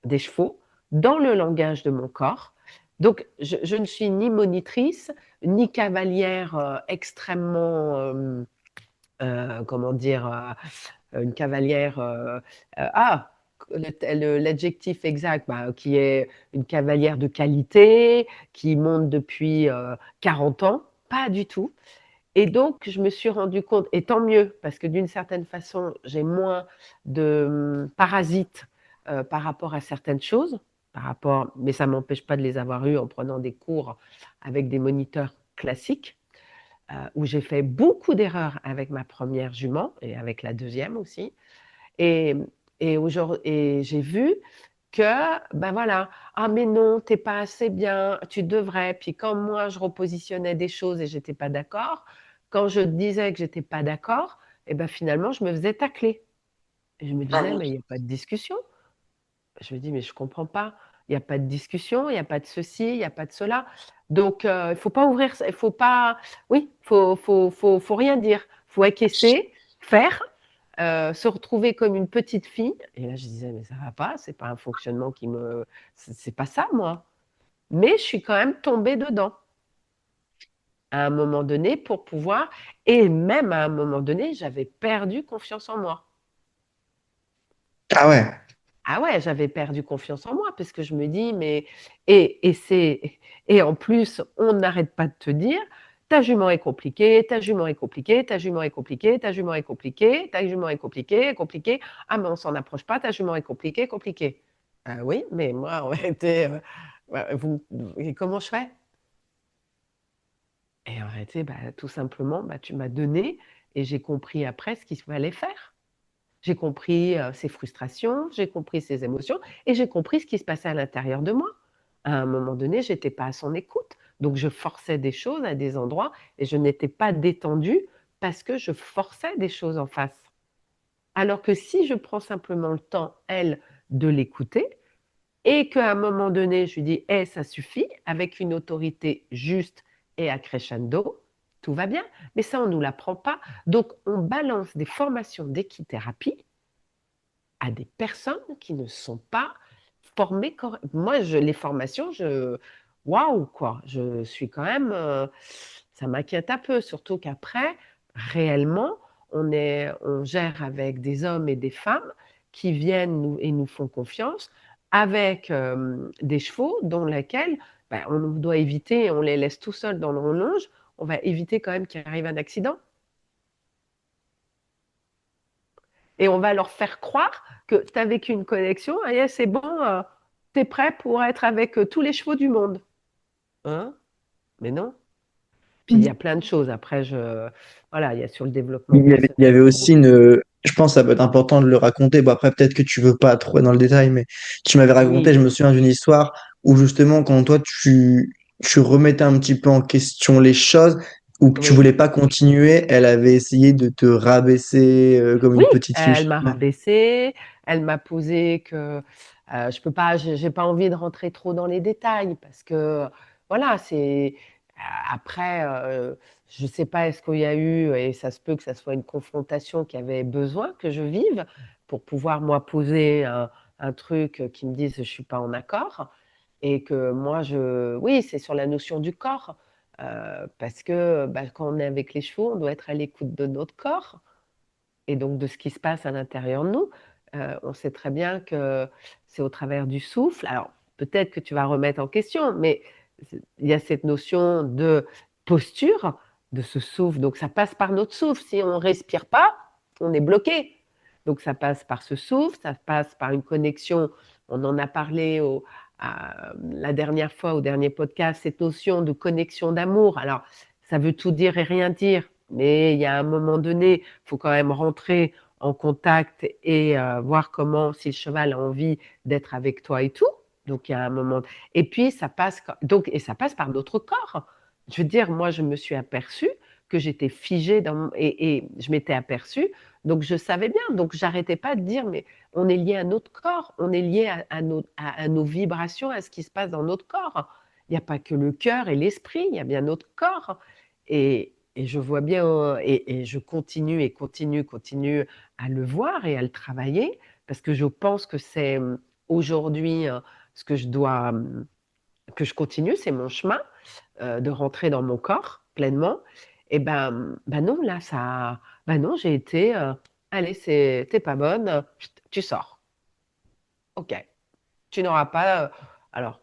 Speaker 2: des chevaux, dans le langage de mon corps. Donc je ne suis ni monitrice, ni cavalière, extrêmement, comment dire? Une cavalière, ah! L'adjectif exact, bah, qui est une cavalière de qualité, qui monte depuis, 40 ans, pas du tout et donc je me suis rendu compte et tant mieux parce que d'une certaine façon, j'ai moins de, parasites, par rapport à certaines choses, par rapport mais ça m'empêche pas de les avoir eus en prenant des cours avec des moniteurs classiques, où j'ai fait beaucoup d'erreurs avec ma première jument et avec la deuxième aussi et et j'ai vu que, ben, voilà: «Ah mais non, tu es pas assez bien, tu devrais». Puis quand moi je repositionnais des choses et j'étais pas d'accord, quand je disais que j'étais pas d'accord et ben, finalement je me faisais tacler et je me
Speaker 3: Ah
Speaker 2: disais:
Speaker 3: oui.
Speaker 2: «Mais il y a pas de discussion». Je me dis: «Mais je comprends pas, il y a pas de discussion, il y a pas de ceci, il y a pas de cela». Donc il faut pas ouvrir il faut pas oui, faut rien dire. Faut acquiescer, faire, se retrouver comme une petite fille et là je disais: «Mais ça va pas, c'est pas un fonctionnement qui me c'est pas ça moi». Mais je suis quand même tombée dedans, à un moment donné pour pouvoir et même à un moment donné, j'avais perdu confiance en moi.
Speaker 1: Ah ouais.
Speaker 2: Ah ouais, j'avais perdu confiance en moi parce que je me dis: «Mais» c'est et en plus, on n'arrête pas de te dire: «Ta jument est compliquée, ta jument est compliquée, ta jument est compliquée, ta jument est compliquée, ta jument est compliquée, compliquée. Ah mais on s'en approche pas, ta jument est compliquée, compliquée». Oui, mais moi en réalité, bah, vous et comment je fais? Et en réalité, bah, tout simplement, bah, tu m'as donné et j'ai compris après ce qu'il fallait faire. J'ai compris, ses frustrations, j'ai compris ses émotions et j'ai compris ce qui se passait à l'intérieur de moi. À un moment donné, j'étais pas à son écoute, donc je forçais des choses à des endroits et je n'étais pas détendue parce que je forçais des choses en face. Alors que si je prends simplement le temps, elle, de l'écouter et qu'à un moment donné, je lui dis: «Hey, ça suffit», avec une autorité juste et à crescendo, tout va bien. Mais ça, on nous l'apprend pas. Donc on balance des formations d'équithérapie à des personnes qui ne sont pas formées moi, les formations, waouh, quoi! Je suis quand même, ça m'inquiète un peu, surtout qu'après, réellement, on gère avec des hommes et des femmes qui viennent nous font confiance avec, des chevaux dont lesquels, bah, on doit éviter on les laisse tout seuls dans le relonge, on va éviter quand même qu'il arrive un accident. Et on va leur faire croire que tu as vécu une connexion, ça y est, c'est bon, tu es prêt pour être avec, tous les chevaux du monde. Hein? Mais non. Puis il y a plein de choses après voilà, il y a sur le développement
Speaker 1: Il y
Speaker 2: personnel
Speaker 1: avait
Speaker 2: beaucoup
Speaker 1: aussi une, je pense que ça peut être important de le raconter. Bon, après, peut-être que tu veux pas trop dans le détail, mais tu m'avais raconté,
Speaker 2: oui,
Speaker 1: je me souviens d'une histoire où justement, quand toi, tu remettais un petit peu en question les choses, ou que tu
Speaker 2: Oui.
Speaker 1: voulais pas continuer, elle avait essayé de te rabaisser comme
Speaker 2: Oui,
Speaker 1: une petite fille.
Speaker 2: elle m'a rabaissée, elle m'a posé que je peux pas, j'ai pas envie de rentrer trop dans les détails parce que voilà, c'est après, je sais pas est-ce qu'il y a eu et ça se peut que ça soit une confrontation qui avait besoin que je vive pour pouvoir moi poser un truc qui me dise je suis pas en accord et que moi oui, c'est sur la notion du corps parce que bah, quand on est avec les chevaux, on doit être à l'écoute de notre corps et donc de ce qui se passe à l'intérieur de nous. On sait très bien que c'est au travers du souffle. Alors, peut-être que tu vas remettre en question, mais il y a cette notion de posture, de ce souffle. Donc, ça passe par notre souffle. Si on ne respire pas, on est bloqué. Donc, ça passe par ce souffle, ça passe par une connexion. On en a parlé la dernière fois, au dernier podcast, cette notion de connexion d'amour. Alors, ça veut tout dire et rien dire, mais il y a un moment donné, il faut quand même rentrer en contact et voir comment, si le cheval a envie d'être avec toi et tout. Donc il y a un moment. Et puis ça passe, et ça passe par notre corps. Je veux dire, moi je me suis aperçue que j'étais figée et je m'étais aperçue, donc je savais bien. Donc j'arrêtais pas de dire, mais on est lié à notre corps, on est lié à nos vibrations, à ce qui se passe dans notre corps. Il n'y a pas que le cœur et l'esprit, il y a bien notre corps. Et je vois bien, et je continue et continue à le voir et à le travailler, parce que je pense que c'est aujourd'hui ce que je dois, que je continue, c'est mon chemin de rentrer dans mon corps pleinement. Et ben non, là, ben non, j'ai été, allez, t'es pas bonne, tu sors. Ok, tu n'auras pas, alors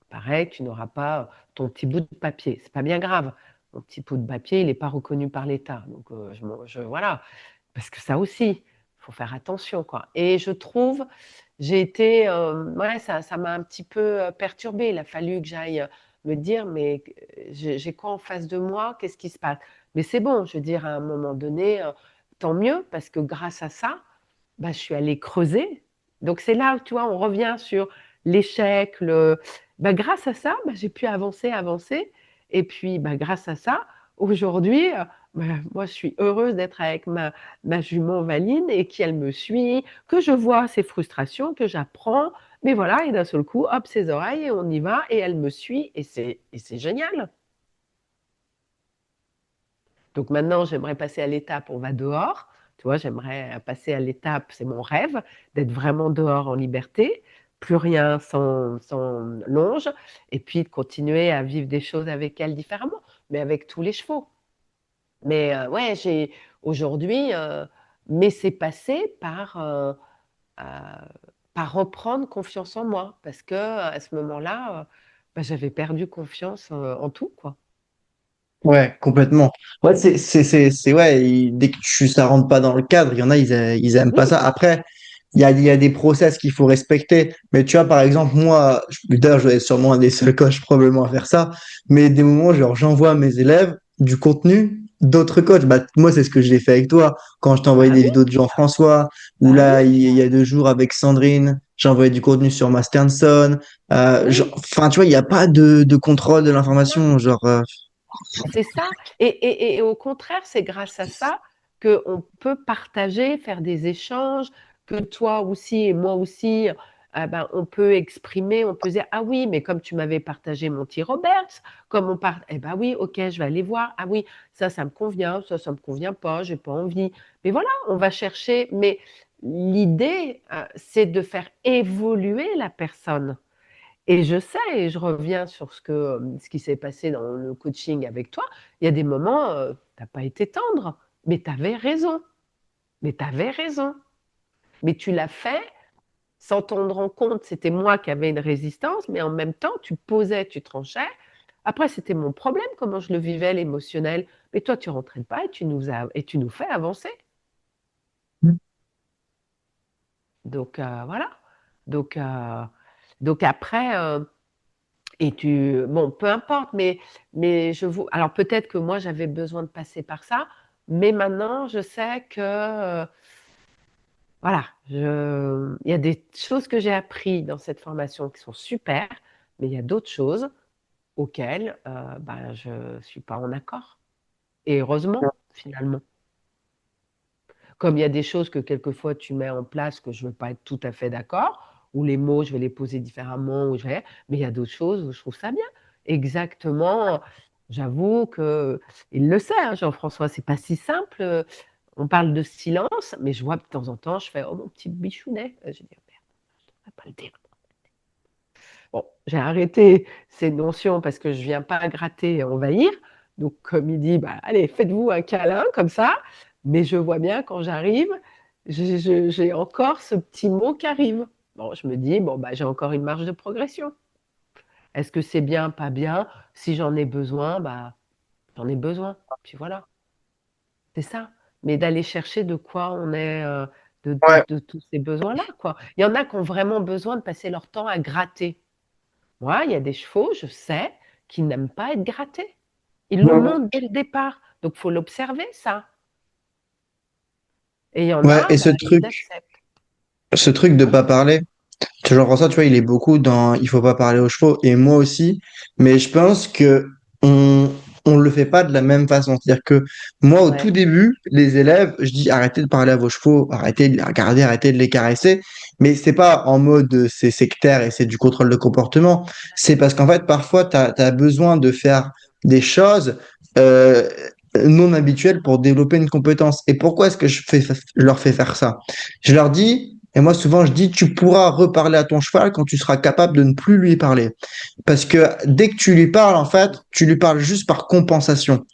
Speaker 2: pareil, tu n'auras pas ton petit bout de papier. C'est pas bien grave. Mon petit bout de papier, il n'est pas reconnu par l'État. Donc, voilà. Parce que ça aussi, il faut faire attention, quoi. Et je trouve, j'ai été, ouais, ça m'a un petit peu perturbée. Il a fallu que j'aille me dire, mais j'ai quoi en face de moi? Qu'est-ce qui se passe? Mais c'est bon, je veux dire, à un moment donné, tant mieux, parce que grâce à ça, bah, je suis allée creuser. Donc c'est là où, tu vois, on revient sur l'échec. Bah, grâce à ça, bah, j'ai pu avancer. Et puis, bah, grâce à ça, aujourd'hui, bah, moi, je suis heureuse d'être avec ma jument Valine et qu'elle me suit, que je vois ses frustrations, que j'apprends. Mais voilà, et d'un seul coup, hop, ses oreilles, et on y va, et elle me suit, et c'est génial. Donc maintenant, j'aimerais passer à l'étape, on va dehors. Tu vois, j'aimerais passer à l'étape, c'est mon rêve, d'être vraiment dehors en liberté, plus rien sans longe, et puis de continuer à vivre des choses avec elle différemment, mais avec tous les chevaux. Mais ouais, aujourd'hui, mais c'est passé euh, par reprendre confiance en moi, parce que à ce moment-là, bah, j'avais perdu confiance en tout, quoi.
Speaker 1: Ouais, complètement. Ouais, ouais, dès que ça rentre pas dans le cadre, il y en a, ils aiment pas
Speaker 2: Oui,
Speaker 1: ça. Après, il y a des process qu'il faut respecter. Mais tu vois, par exemple, moi, d'ailleurs, je vais être sûrement un des seuls coachs probablement à faire ça. Mais des moments, genre, j'envoie à mes élèves du contenu d'autres coachs. Bah, moi, c'est ce que j'ai fait avec toi quand je t'ai envoyé
Speaker 2: bah
Speaker 1: des
Speaker 2: oui,
Speaker 1: vidéos de Jean-François, ou
Speaker 2: bah oui,
Speaker 1: là, il y a 2 jours avec Sandrine, j'ai envoyé du contenu sur Masterson.
Speaker 2: oui.
Speaker 1: Enfin, tu vois, il n'y a pas de contrôle de l'information. Genre,
Speaker 2: C'est ça. Et au contraire, c'est grâce à ça qu'on peut partager, faire des échanges, que toi aussi et moi aussi, ben, on peut exprimer, on peut dire, ah oui, mais comme tu m'avais partagé mon petit Roberts, comme on part, eh ben oui, ok, je vais aller voir. Ah oui, ça me convient, ça me convient pas, j'ai pas envie. Mais voilà, on va chercher. Mais l'idée, c'est de faire évoluer la personne. Et je sais, et je reviens sur ce qui s'est passé dans le coaching avec toi, il y a des moments, tu as pas été tendre, mais tu avais raison. Mais tu avais raison. Mais tu l'as fait sans t'en rendre compte. C'était moi qui avais une résistance, mais en même temps, tu posais, tu tranchais. Après, c'était mon problème, comment je le vivais, l'émotionnel. Mais toi, tu rentrais pas et tu nous fais avancer. Donc, voilà. Donc, après, bon, peu importe, mais alors peut-être que moi j'avais besoin de passer par ça, mais maintenant je sais que, voilà, il y a des choses que j'ai appris dans cette formation qui sont super, Mais il y a d'autres choses auxquelles ben, je ne suis pas en accord. Et heureusement, finalement. Comme il y a des choses que quelquefois tu mets en place que je ne veux pas être tout à fait d'accord, ou les mots, je vais les poser différemment, mais il y a d'autres choses où je trouve ça bien. Exactement. J'avoue que il le sait, hein, Jean-François, c'est pas si simple. On parle de silence, mais je vois de temps en temps, je fais oh mon petit bichounet. Je dis oh, merde, on va pas le dire. Bon, j'ai arrêté ces notions parce que je viens pas gratter et envahir. Donc, comme il dit, bah, allez, faites-vous un câlin comme ça. Mais je vois bien quand j'arrive, j'ai encore ce petit mot qui arrive. Bon, je me dis, bon, bah, j'ai encore une marge de progression. Est-ce que c'est bien, pas bien? Si j'en ai besoin, bah, j'en ai besoin. Puis voilà, c'est ça. Mais d'aller chercher de quoi on est,
Speaker 1: Ouais,
Speaker 2: de tous ces besoins-là, quoi. Il y en a qui ont vraiment besoin de passer leur temps à gratter. Moi, il y a des chevaux, je sais, qui n'aiment pas être grattés. Ils le montrent dès le départ. Donc, il faut l'observer, ça. Et il y en
Speaker 1: ouais,
Speaker 2: a,
Speaker 1: et
Speaker 2: bah, ils acceptent.
Speaker 1: ce truc de pas parler. Jean-François, tu vois, il est beaucoup dans il faut pas parler aux chevaux, et moi aussi, mais je pense que on on le fait pas de la même façon. C'est-à-dire que moi, au tout
Speaker 2: Ouais,
Speaker 1: début, les élèves, je dis arrêtez de parler à vos chevaux, arrêtez de les regarder, arrêtez de les caresser, mais c'est pas en mode c'est sectaire et c'est du contrôle de comportement. C'est parce qu'en fait, parfois, tu as besoin de faire des choses euh, non habituelles pour développer une compétence. Et pourquoi est-ce que je leur fais faire ça? Je leur dis, et moi souvent je dis, tu pourras reparler à ton cheval quand tu seras capable de ne plus lui parler. Parce que dès que tu lui parles, en fait, tu lui parles juste par compensation.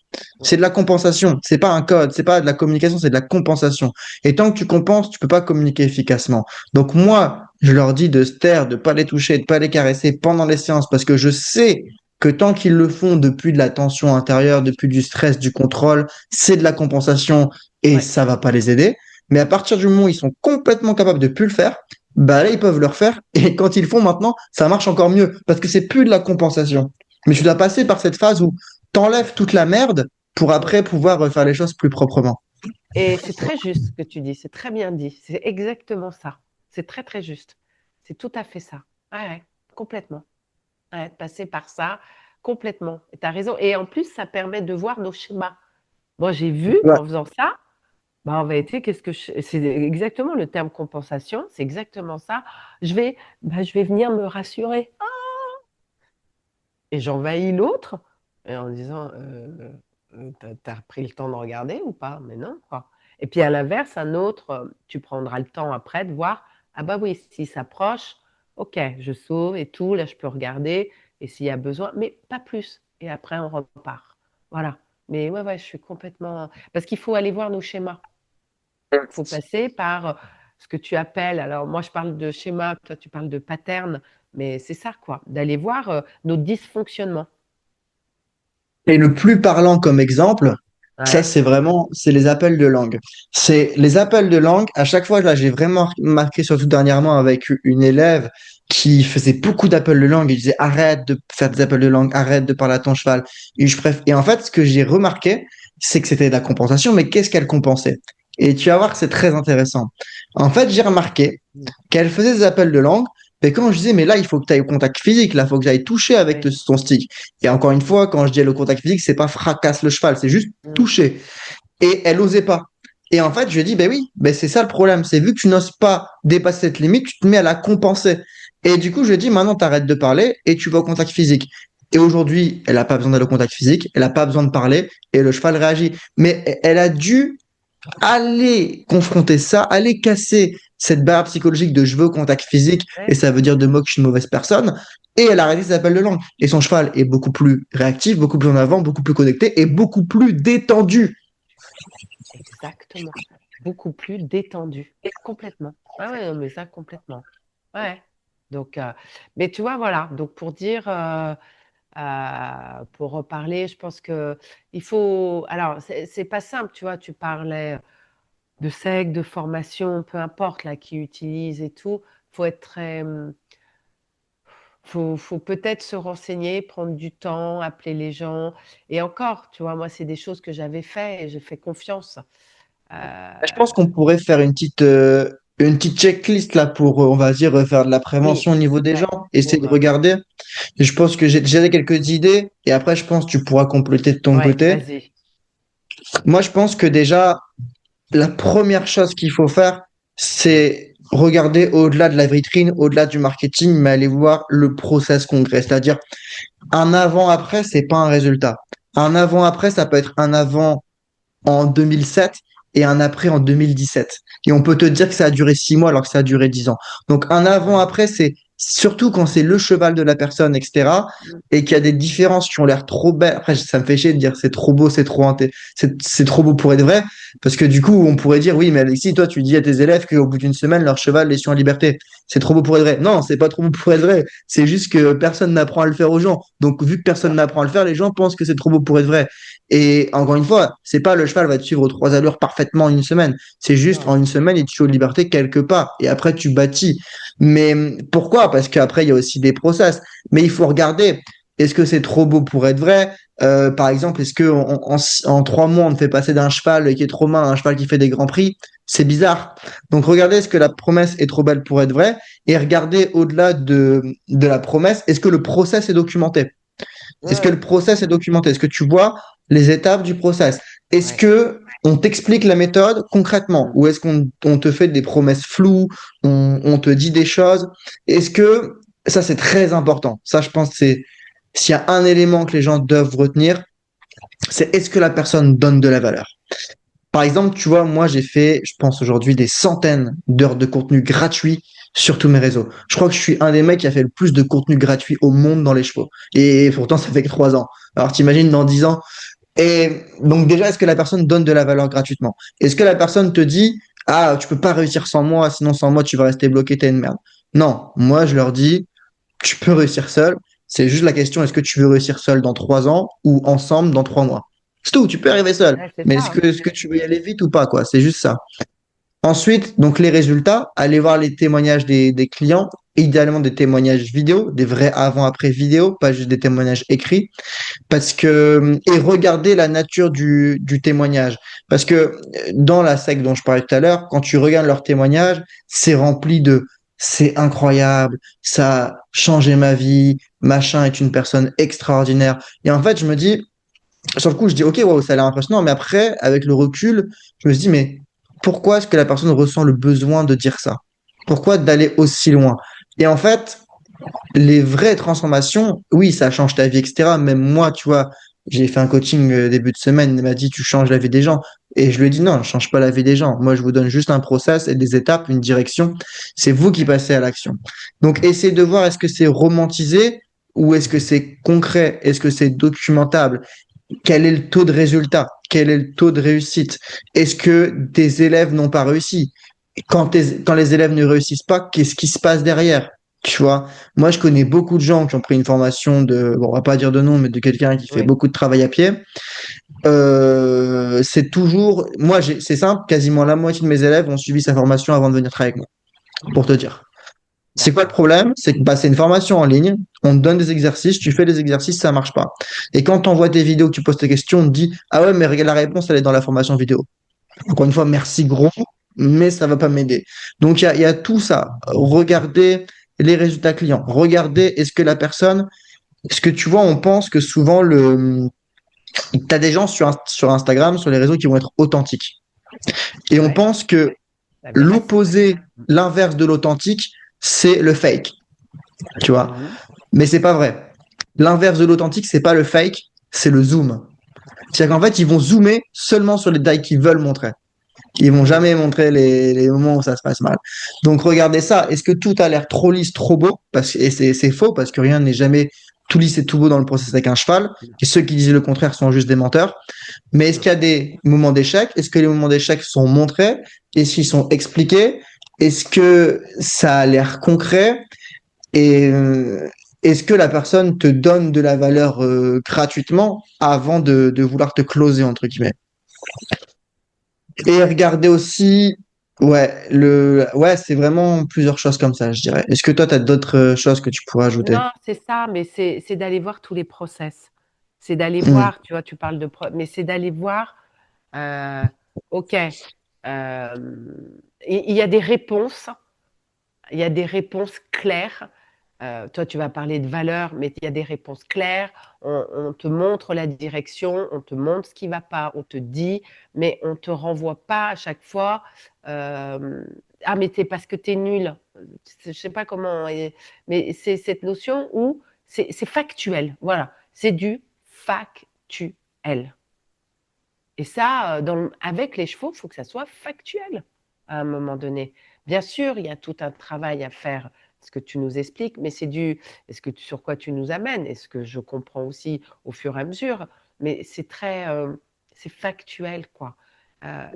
Speaker 1: C'est de la compensation, c'est pas un code, c'est pas de la communication, c'est de la compensation. Et tant que tu compenses, tu peux pas communiquer efficacement. Donc moi, je leur dis de se taire, de pas les toucher, de pas les caresser pendant les séances, parce que je sais que tant qu'ils le font depuis de la tension intérieure, depuis du stress, du contrôle, c'est de la compensation et
Speaker 2: ouais.
Speaker 1: ça va pas les aider. Mais à partir du moment où ils sont complètement capables de plus le faire, bah là, ils peuvent le refaire. Et quand ils le font maintenant, ça marche encore mieux parce que c'est plus de la compensation. Mais tu dois passer par cette phase où t'enlèves toute la merde pour
Speaker 2: Mm.
Speaker 1: après pouvoir faire les choses plus proprement.
Speaker 2: Et c'est très juste ce que tu dis, c'est très bien dit. C'est exactement ça. C'est très, très juste. C'est tout à fait ça. Ouais, ouais, complètement. Ouais, de passer par ça, complètement. Et tu as raison. Et en plus, ça permet de voir nos schémas. Moi, j'ai vu
Speaker 1: Ouais.
Speaker 2: qu'en faisant ça, bah, en vérité, c'est exactement le terme compensation, c'est exactement ça. Je vais venir me rassurer. Et j'envahis l'autre et en disant t'as pris le temps de regarder ou pas? Mais non, quoi. Et puis à l'inverse, un autre, tu prendras le temps après de voir ah bah oui, s'il s'approche, ok, je sauve et tout, là je peux regarder et s'il y a besoin, mais pas plus. Et après, on repart. Voilà. Mais ouais, ouais, je suis complètement. Parce qu'il faut aller voir nos schémas. Il faut passer par ce que tu appelles, alors moi je parle de schéma, toi tu parles de pattern, mais c'est ça quoi, d'aller voir nos dysfonctionnements.
Speaker 1: Et le plus parlant comme exemple, ça
Speaker 2: Ouais,
Speaker 1: c'est vraiment, c'est les appels de langue. C'est les appels de langue. À chaque fois, là, j'ai vraiment marqué, surtout dernièrement, avec une élève qui faisait beaucoup d'appels de langue et disait arrête de faire des appels de langue, arrête de parler à ton cheval. Et en fait, ce que j'ai remarqué, c'est que c'était de la compensation, mais qu'est-ce qu'elle compensait? Et tu vas voir que c'est très intéressant. En fait, j'ai remarqué qu'elle faisait des appels de langue, mais quand je disais, mais là, il faut que tu ailles au contact physique, là, il faut que j'aille toucher avec
Speaker 2: oui.
Speaker 1: ton stick. Et encore une fois, quand je dis le contact physique, c'est pas fracasse le cheval, c'est juste
Speaker 2: Mm.
Speaker 1: toucher. Et elle osait pas. Et en fait, je lui ai dit, ben oui, ben c'est ça le problème. C'est vu que tu n'oses pas dépasser cette limite, tu te mets à la compenser. Et du coup, je lui ai dit, maintenant, t'arrêtes de parler et tu vas au contact physique. Et aujourd'hui, elle n'a pas besoin d'aller au contact physique, elle n'a pas besoin de parler et le cheval réagit. Mais elle a dû aller confronter ça, aller casser cette barrière psychologique de je veux au contact physique et
Speaker 2: Ouais,
Speaker 1: ça veut dire de moi que je suis une mauvaise personne. Et elle a arrêté ses appels de langue. Et son cheval est beaucoup plus réactif, beaucoup plus en avant, beaucoup plus connecté et beaucoup plus détendu.
Speaker 2: exactement. Beaucoup plus détendu. Complètement. Ah ouais, non, mais ça, complètement. Ouais. Donc, mais tu vois, voilà. Donc, pour dire, pour reparler, je pense que il faut. Alors, c'est pas simple, tu vois. Tu parlais de sec, de formation, peu importe là qui utilise et tout. Faut être très. Faut peut-être se renseigner, prendre du temps, appeler les gens. Et encore, tu vois, moi, c'est des choses que j'avais fait et j'ai fait confiance.
Speaker 1: Je pense qu'on pourrait faire une petite une petite checklist là pour, on va dire, faire de la
Speaker 2: Oui,
Speaker 1: prévention au niveau des
Speaker 2: ouais,
Speaker 1: gens, essayer de
Speaker 2: pour,
Speaker 1: regarder. Je pense que j'ai déjà quelques idées et après, je pense que tu pourras compléter de ton
Speaker 2: ouais,
Speaker 1: côté.
Speaker 2: vas-y.
Speaker 1: Moi, je pense que déjà, la première chose qu'il faut faire, c'est regarder au-delà de la vitrine, au-delà du marketing, mais aller voir le process concret. C'est-à-dire, un avant-après, c'est pas un résultat. Un avant-après, ça peut être un avant en 2007 et un après en 2017. Et on peut te dire que ça a duré 6 mois alors que ça a duré 10 ans. Donc un
Speaker 2: Ouais.
Speaker 1: avant-après, c'est surtout quand c'est le cheval de la personne, etc.
Speaker 2: Mm.
Speaker 1: Et qu'il y a des différences qui ont l'air trop belles. Après, ça me fait chier de dire c'est trop beau, c'est trop beau pour être vrai. Parce que du coup, on pourrait dire oui, mais Alexis, toi, tu dis à tes élèves qu'au bout d'une semaine, leur cheval les suit en liberté. C'est trop beau pour être vrai. Non, c'est pas trop beau pour être vrai. C'est juste que personne n'apprend à le faire aux gens. Donc, vu que personne n'apprend à le faire, les gens pensent que c'est trop beau pour être vrai. Et encore une fois, c'est pas le cheval va te suivre aux 3 allures parfaitement en une semaine. C'est juste en
Speaker 2: Non.
Speaker 1: une semaine, il te suit aux libertés quelques pas. Et après, tu bâtis. Mais pourquoi? Parce qu'après, il y a aussi des process. Mais il faut regarder. Est-ce que c'est trop beau pour être vrai? Par exemple, est-ce que en 3 mois, on te fait passer d'un cheval qui est trop main à un cheval qui fait des grands prix? C'est bizarre. Donc, regardez est-ce que la promesse est trop belle pour être vraie et regardez au-delà de la promesse, est-ce que le process est documenté? Est-ce que le
Speaker 2: Ouais,
Speaker 1: process est documenté? Est-ce que tu vois les étapes du process? Est-ce
Speaker 2: ouais.
Speaker 1: que on t'explique la méthode concrètement?
Speaker 2: Mm.
Speaker 1: Ou est-ce qu'on te fait des promesses floues? On te dit des choses? Est-ce que ça, c'est très important. Ça, je pense, c'est s'il y a un élément que les gens doivent retenir, c'est est-ce que la personne donne de la valeur? Par exemple, tu vois, moi, j'ai fait, je pense aujourd'hui, des centaines d'heures de contenu gratuit sur tous mes réseaux. Je crois que je suis un des mecs qui a fait le plus de contenu gratuit au monde dans les chevaux. Et pourtant, ça fait que 3 ans. Alors, t'imagines dans 10 ans. Et donc, déjà, est-ce que la personne donne de la valeur gratuitement? Est-ce que la personne te dit, ah, tu peux pas réussir sans moi, sinon sans moi, tu vas rester bloqué, t'es une merde. Non, moi, je leur dis, tu peux réussir seul. C'est juste la question, est-ce que tu veux réussir seul dans 3 ans ou ensemble dans 3 mois? C'est tout, tu peux arriver seul.
Speaker 2: Ouais, c'est
Speaker 1: Mais
Speaker 2: ça, hein.
Speaker 1: est-ce que tu veux y aller vite ou pas, quoi? C'est juste ça. Ensuite, donc les résultats, allez voir les témoignages des clients, idéalement des témoignages vidéo, des vrais avant-après vidéo, pas juste des témoignages écrits, parce que, et regardez la nature du témoignage. Parce que dans la secte dont je parlais tout à l'heure, quand tu regardes leur témoignage, c'est rempli de c'est incroyable, ça a changé ma vie, machin est une personne extraordinaire. Et en fait, je me dis, sur le coup, je dis, ok, wow, ça a l'air impressionnant, mais après, avec le recul, je me suis dit, mais pourquoi est-ce que la personne ressent le besoin de dire ça? Pourquoi d'aller aussi loin? Et en fait, les vraies transformations, oui, ça change ta vie, etc. Même moi, tu vois, j'ai fait un coaching début de semaine, il m'a dit, tu changes la vie des gens. Et je lui ai dit, non, je change pas la vie des gens. Moi, je vous donne juste un process et des étapes, une direction. C'est vous qui passez à l'action. Donc, essayez de voir est-ce que c'est romantisé ou est-ce que c'est concret? Est-ce que c'est documentable? Quel est le taux de résultat? Quel est le taux de réussite? Est-ce que tes élèves n'ont pas réussi? Quand les élèves ne réussissent pas, qu'est-ce qui se passe derrière? Tu vois, moi, je connais beaucoup de gens qui ont pris une formation de, bon, on va pas dire de nom, mais de quelqu'un qui fait
Speaker 2: Oui.
Speaker 1: beaucoup de travail à pied. C'est toujours, moi, c'est simple, quasiment la moitié de mes élèves ont suivi sa formation avant de venir travailler avec moi, pour te dire. C'est quoi le
Speaker 2: D'accord.
Speaker 1: problème? C'est que bah, c'est une formation en ligne, on te donne des exercices, tu fais les exercices, ça marche pas. Et quand tu envoies tes vidéos, que tu poses tes questions, on te dit, ah ouais, mais regarde, la réponse, elle est dans la formation vidéo. Encore une fois, merci gros, mais ça va pas m'aider. Donc il y a tout ça. Regardez les résultats clients. Regardez est-ce que la personne, ce que tu vois, on pense que souvent t'as des gens sur Instagram, sur les réseaux qui vont être authentiques. Et on
Speaker 2: Ouais,
Speaker 1: pense que
Speaker 2: la véracité.
Speaker 1: l'opposé, l'inverse de l'authentique, c'est le fake. Tu vois.
Speaker 2: Mhm.
Speaker 1: Mais c'est pas vrai. L'inverse de l'authentique, c'est pas le fake, c'est le zoom. C'est-à-dire qu'en fait, ils vont zoomer seulement sur les détails qu'ils veulent montrer. Ils vont
Speaker 2: Mm.
Speaker 1: jamais montrer les moments où ça se passe mal. Donc regardez ça. Est-ce que tout a l'air trop lisse, trop beau? Et c'est faux parce que rien n'est jamais tout lisse et tout beau dans le process avec un cheval. Et ceux qui disent le contraire sont juste des menteurs. Mais est-ce qu'il y a des moments d'échec? Est-ce que les moments d'échec sont montrés? Est-ce qu'ils sont expliqués? Est-ce que ça a l'air concret? Et est-ce que la personne te donne de la valeur gratuitement avant de vouloir te closer, entre guillemets? Et regarder aussi, ouais, c'est vraiment plusieurs choses comme ça, je dirais. Est-ce que toi, tu as d'autres choses que tu pourrais ajouter?
Speaker 2: Non, c'est ça, mais c'est d'aller voir tous les process. C'est d'aller
Speaker 1: Hmm.
Speaker 2: voir, tu vois, tu parles de mais c'est d'aller voir, heu, OK, Il y a des réponses, il y a des réponses claires. Toi, tu vas parler de valeurs, mais il y a des réponses claires. On te montre la direction, on te montre ce qui ne va pas, on te dit, mais on ne te renvoie pas à chaque fois. Ah, mais c'est parce que tu es nul. Je ne sais pas comment. Mais c'est cette notion où c'est factuel. Voilà, c'est du factuel. Et ça, avec les chevaux, il faut que ça soit factuel à un moment donné. Bien sûr, il y a tout un travail à faire, ce que tu nous expliques, mais sur quoi tu nous amènes, et ce que je comprends aussi au fur et à mesure, mais c'est factuel, quoi.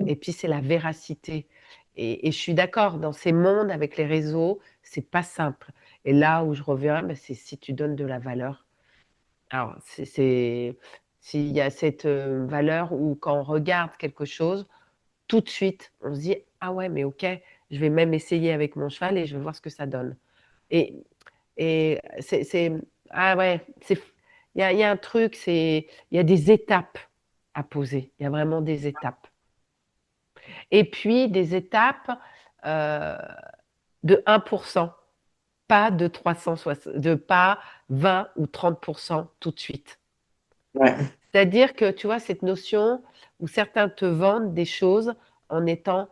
Speaker 2: Et puis c'est la véracité. Et je suis d'accord, dans ces mondes avec les réseaux, c'est pas simple. Et là où je reviens, ben, c'est si tu donnes de la valeur. Alors, s'il y a cette valeur où quand on regarde quelque chose, tout de suite, on se dit, ah ouais, mais ok, je vais même essayer avec mon cheval et je vais voir ce que ça donne. Et, et ah ouais, il y a un truc, il y a des étapes à poser. Il y a vraiment des étapes. Et puis des étapes euh, de 1%, pas de 360, pas 20 ou 30% tout de suite.
Speaker 1: Ouais.
Speaker 2: C'est-à-dire que, tu vois, cette notion où certains te vendent des choses en étant,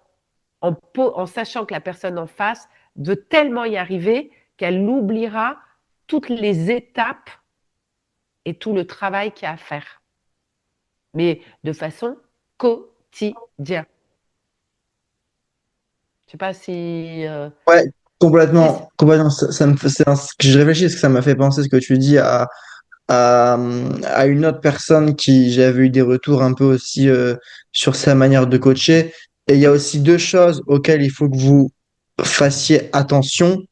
Speaker 2: en sachant que la personne en face veut tellement y arriver qu'elle oubliera toutes les étapes et tout le travail qu'il y a à faire, mais de façon quotidienne. Je sais pas
Speaker 1: Ouais,
Speaker 2: si
Speaker 1: complètement, complètement. Je réfléchis parce que ça m'a fait penser ce que tu dis à une autre personne qui j'avais eu des retours un peu aussi sur sa manière de coacher. Et il y a aussi deux choses auxquelles il faut que vous fassiez attention.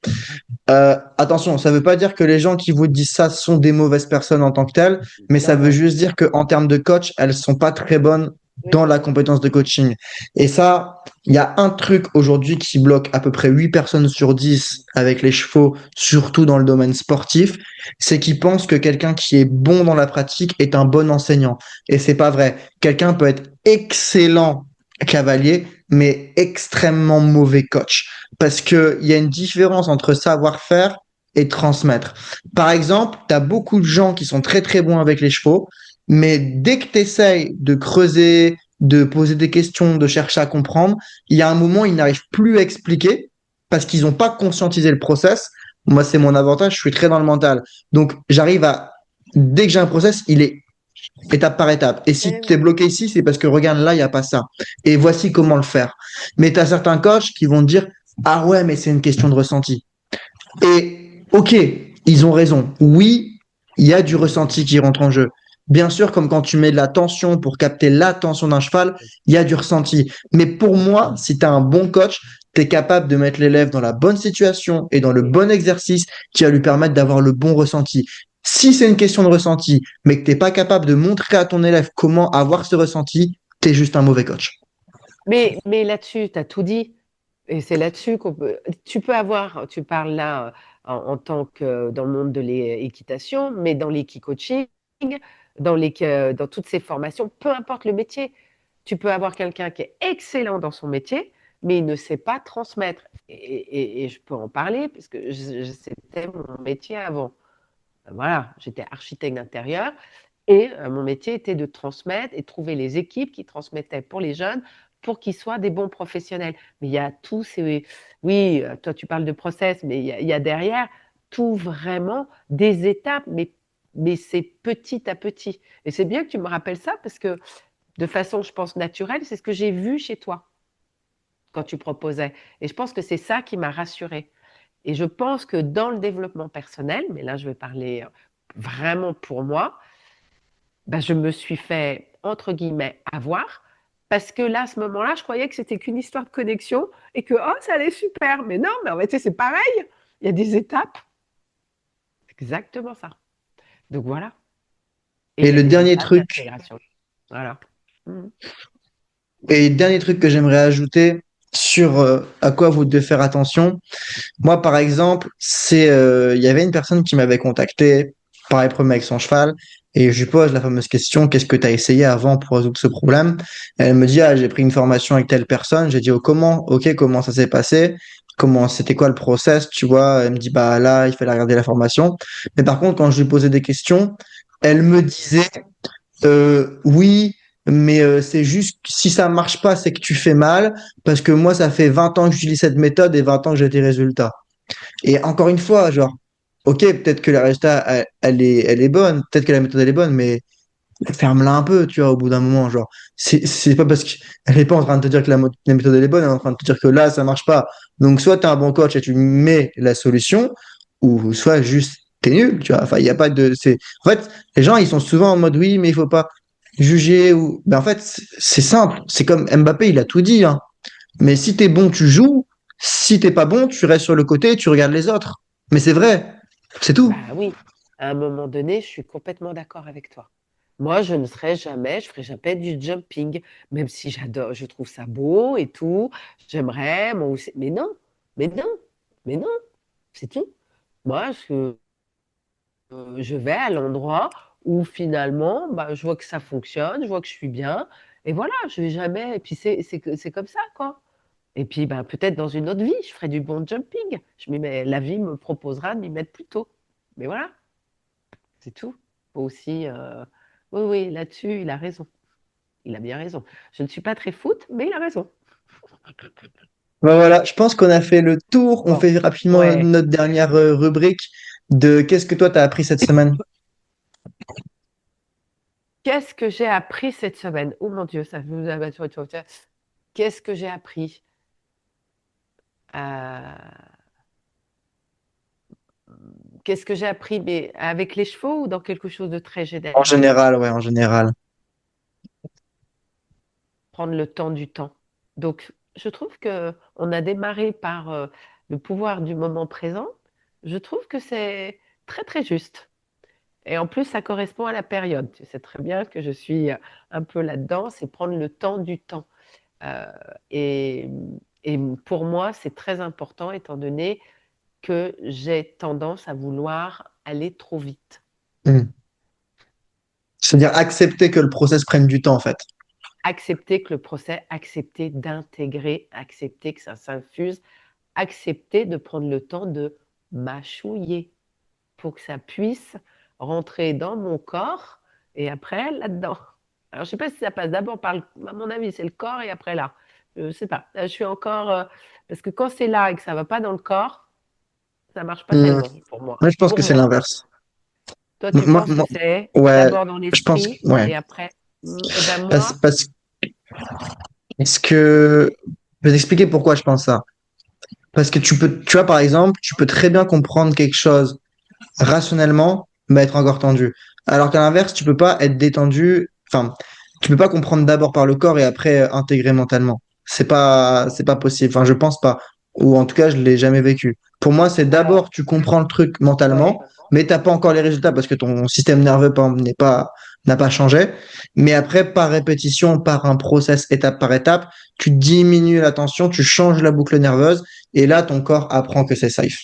Speaker 1: Attention, ça ne veut pas dire que les gens qui vous disent ça sont des mauvaises personnes en tant que telles, mais ça
Speaker 2: non,
Speaker 1: veut
Speaker 2: non.
Speaker 1: juste dire qu'en termes de coach, elles sont pas très bonnes
Speaker 2: Oui,
Speaker 1: dans la compétence de coaching. Et ça, il y a un truc aujourd'hui qui bloque à peu près 8 personnes sur 10 avec les chevaux, surtout dans le domaine sportif, c'est qu'ils pensent que quelqu'un qui est bon dans la pratique est un bon enseignant. Et c'est pas vrai. Quelqu'un peut être excellent cavalier, mais extrêmement mauvais coach. Parce qu'il y a une différence entre savoir-faire et transmettre. Par exemple, tu as beaucoup de gens qui sont très très bons avec les chevaux, mais dès que tu essayes de creuser, de poser des questions, de chercher à comprendre, il y a un moment, ils n'arrivent plus à expliquer parce qu'ils n'ont pas conscientisé le process. Moi, c'est mon avantage, je suis très dans le mental. Donc, dès que j'ai un process, il est étape par étape. Et si
Speaker 2: oui,
Speaker 1: tu es
Speaker 2: oui.
Speaker 1: bloqué ici, c'est parce que regarde, là, il n'y a pas ça. Et voici comment le faire. Mais tu as certains coachs qui vont te dire, ah ouais, mais c'est une question de ressenti. Et ok, ils ont raison. Oui, il y a du ressenti qui rentre en jeu. Bien sûr, comme quand tu mets de la tension pour capter l'attention d'un cheval, il y a du ressenti. Mais pour moi, si tu as un bon coach, tu es capable de mettre l'élève dans la bonne situation et dans le bon exercice qui va lui permettre d'avoir le bon ressenti. Si c'est une question de ressenti, mais que tu n'es pas capable de montrer à ton élève comment avoir ce ressenti, tu es juste un mauvais coach.
Speaker 2: Mais là-dessus, tu as tout dit. Et c'est là-dessus qu'on peut. Tu peux avoir, tu parles là en tant que dans le monde de l'équitation, mais dans l'équicoaching, dans toutes ces formations, peu importe le métier, tu peux avoir quelqu'un qui est excellent dans son métier, mais il ne sait pas transmettre. Et je peux en parler parce que c'était mon métier avant. Voilà, j'étais architecte d'intérieur et mon métier était de transmettre et de trouver les équipes qui transmettaient pour les jeunes pour qu'ils soient des bons professionnels. Mais il y a tous ces... Oui, toi tu parles de process, mais il y a derrière tout vraiment des étapes, mais c'est petit à petit. Et c'est bien que tu me rappelles ça parce que de façon, je pense, naturelle, c'est ce que j'ai vu chez toi quand tu proposais. Et je pense que c'est ça qui m'a rassurée. Et je pense que dans le développement personnel, mais là je vais parler vraiment pour moi, ben, je me suis fait, entre guillemets, avoir, parce que là, à ce moment-là, je croyais que c'était qu'une histoire de connexion et que, oh, ça allait super. Mais non, mais en fait, c'est pareil. Il y a des étapes. Exactement ça. Donc voilà. Et il
Speaker 1: Et
Speaker 2: y a
Speaker 1: le
Speaker 2: des
Speaker 1: dernier
Speaker 2: étapes
Speaker 1: truc,
Speaker 2: d'intégration. Voilà. Mhm.
Speaker 1: et dernier truc que j'aimerais ajouter sur à quoi vous devez faire attention. Moi, par exemple, il y avait une personne qui m'avait contacté. pareil problème avec son cheval. Et je lui pose la fameuse question, qu'est-ce que tu as essayé avant pour résoudre ce problème? Elle me dit, ah, j'ai pris une formation avec telle personne. J'ai dit, oh, comment? Ok, comment ça s'est passé? Comment, c'était quoi le process? Tu vois, elle me dit, bah là, il fallait regarder la formation. Mais par contre, quand je lui posais des questions, elle me disait, oui, mais c'est juste que si ça marche pas, c'est que tu fais mal, parce que moi, ça fait 20 ans que j'utilise cette méthode et 20 ans que j'ai des résultats. Et encore une fois, genre, ok, peut-être que la résultat, elle est bonne, peut-être que la méthode, elle est bonne, mais ferme-la un peu, tu vois, au bout d'un moment, genre, c'est pas parce qu'elle est pas en train de te dire que la méthode, elle est bonne, elle est en train de te dire que là, ça marche pas. Donc, soit tu es un bon coach et tu mets la solution, ou soit juste, t'es nul, tu vois. Enfin, il n'y a pas de, en fait, les gens, ils sont souvent en mode, oui, mais il faut pas juger ou, ben, en fait, c'est simple. C'est comme Mbappé, il a tout dit, hein. Mais si t'es bon, tu joues. Si t'es pas bon, tu restes sur le côté et tu regardes les autres. Mais c'est vrai. C'est tout.
Speaker 2: Bah oui, à un moment donné, je suis complètement d'accord avec toi. Moi, je ne serais jamais, je ferais jamais du jumping, même si j'adore, je trouve ça beau et tout. J'aimerais, moi aussi. Mais non, mais non, mais non, c'est tout. Moi, je vais à l'endroit où finalement, bah, je vois que ça fonctionne, je vois que je suis bien, et voilà, je vais jamais. Et puis c'est comme ça, quoi. Et puis, ben, peut-être dans une autre vie, je ferai du bon jumping. La vie me proposera de m'y mettre plus tôt. Mais voilà. C'est tout. Faut aussi, oui, oui, là-dessus, il a raison. Il a bien raison. Je ne suis pas très foot, mais il a raison.
Speaker 1: Ben voilà, je pense qu'on a fait le tour. On
Speaker 2: Bon,
Speaker 1: fait rapidement
Speaker 2: ouais.
Speaker 1: notre dernière rubrique de qu'est-ce que toi t'as appris cette semaine?
Speaker 2: Qu'est-ce que j'ai appris cette semaine? Oh mon Dieu, ça vous a battu. Qu'est-ce que j'ai appris? Euh, Qu'est-ce que j'ai appris? Mais avec les chevaux ou dans quelque chose de très
Speaker 1: En
Speaker 2: général?
Speaker 1: général, ouais, en général.
Speaker 2: Prendre le temps du temps. Donc, je trouve que on a démarré par le pouvoir du moment présent. Je trouve que c'est très, très juste. Et en plus, ça correspond à la période. Tu sais très bien que je suis un peu là-dedans, c'est prendre le temps du temps. Euh, et, et pour moi, c'est très important étant donné que j'ai tendance à vouloir aller trop vite.
Speaker 1: Hmm. C'est-à-dire accepter que le process prenne du temps, en fait.
Speaker 2: Accepter que le procès, accepter d'intégrer, accepter que ça s'infuse, accepter de prendre le temps de mâchouiller pour que ça puisse rentrer dans mon corps et après là-dedans. Alors, je sais pas si ça passe d'abord par à mon avis, c'est le corps et après là. Je sais pas. Là, je suis encore parce que quand c'est là et que ça va pas dans le corps, ça marche pas
Speaker 1: Hmm.
Speaker 2: tellement pour moi.
Speaker 1: Moi, je pense
Speaker 2: Pour
Speaker 1: que c'est
Speaker 2: moi.
Speaker 1: l'inverse.
Speaker 2: Toi, tu
Speaker 1: Moi,
Speaker 2: penses que
Speaker 1: moi-
Speaker 2: c'est
Speaker 1: ouais,
Speaker 2: d'abord dans
Speaker 1: je pense
Speaker 2: l'esprit
Speaker 1: que, ouais.
Speaker 2: et après. Et ben moi,
Speaker 1: Parce est-ce que, je vais t'expliquer pourquoi je pense ça. Parce que tu vois, par exemple, tu peux très bien comprendre quelque chose rationnellement, mais être encore tendu. Alors qu'à l'inverse, tu peux pas être détendu, enfin, tu peux pas comprendre d'abord par le corps et après intégrer mentalement. C'est pas possible. Enfin, je pense pas. Ou en tout cas, je l'ai jamais vécu. Pour moi, c'est
Speaker 2: alors,
Speaker 1: d'abord tu comprends le truc
Speaker 2: ouais.
Speaker 1: mentalement, mais t'as pas encore les résultats parce que ton système nerveux par exemple, n'a pas changé. Mais après, par répétition, par un process étape par étape, tu diminues la tension, tu changes la boucle nerveuse et là, ton corps apprend que c'est safe.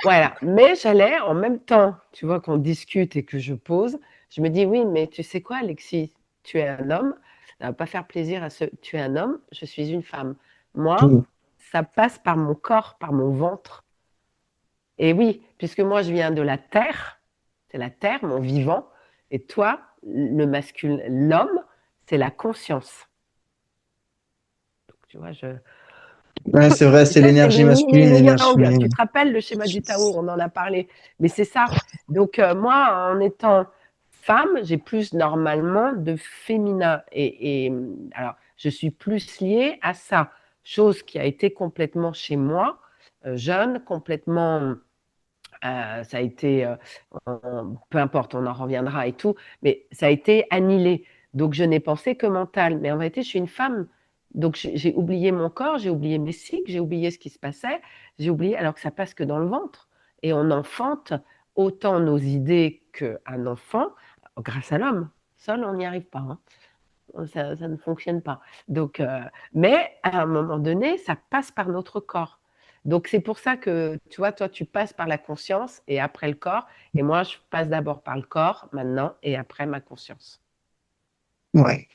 Speaker 2: Voilà, mais j'allais en même temps, tu vois, qu'on discute et que je pose, je me dis oui, mais tu sais quoi, Alexis, tu es un homme, ça va pas faire plaisir à ceux, tu es un homme, je suis une femme. Moi, ça passe par mon corps, par mon ventre. Et oui, puisque moi, je viens de la terre, c'est la terre, mon vivant, et toi, le masculin, l'homme, c'est la conscience. Donc, tu vois,
Speaker 1: Ouais, c'est vrai,
Speaker 2: et
Speaker 1: c'est
Speaker 2: ça, c'est
Speaker 1: l'énergie
Speaker 2: l'yin et
Speaker 1: masculine
Speaker 2: le
Speaker 1: et l'énergie
Speaker 2: yang. Tu
Speaker 1: féminine.
Speaker 2: te rappelles le schéma du Tao, on en a parlé. Mais c'est ça. Donc, moi, en étant femme, j'ai plus normalement de féminin. Alors, je suis plus liée à ça. Chose qui a été complètement chez moi, jeune, complètement. Ça a été, peu importe, on en reviendra et tout, mais ça a été annihilé. Donc, je n'ai pensé que mental. Mais en réalité, je suis une femme. Donc, j'ai oublié mon corps, j'ai oublié mes cycles, j'ai oublié ce qui se passait, j'ai oublié, alors que ça passe que dans le ventre. Et on enfante autant nos idées qu'un enfant grâce à l'homme. Seul, on n'y arrive pas, hein. Ça ne fonctionne pas. Donc, mais à un moment donné, ça passe par notre corps. Donc, c'est pour ça que, tu vois, toi, tu passes par la conscience et après le corps. Et moi, je passe d'abord par le corps maintenant et après ma conscience.
Speaker 1: Ouais.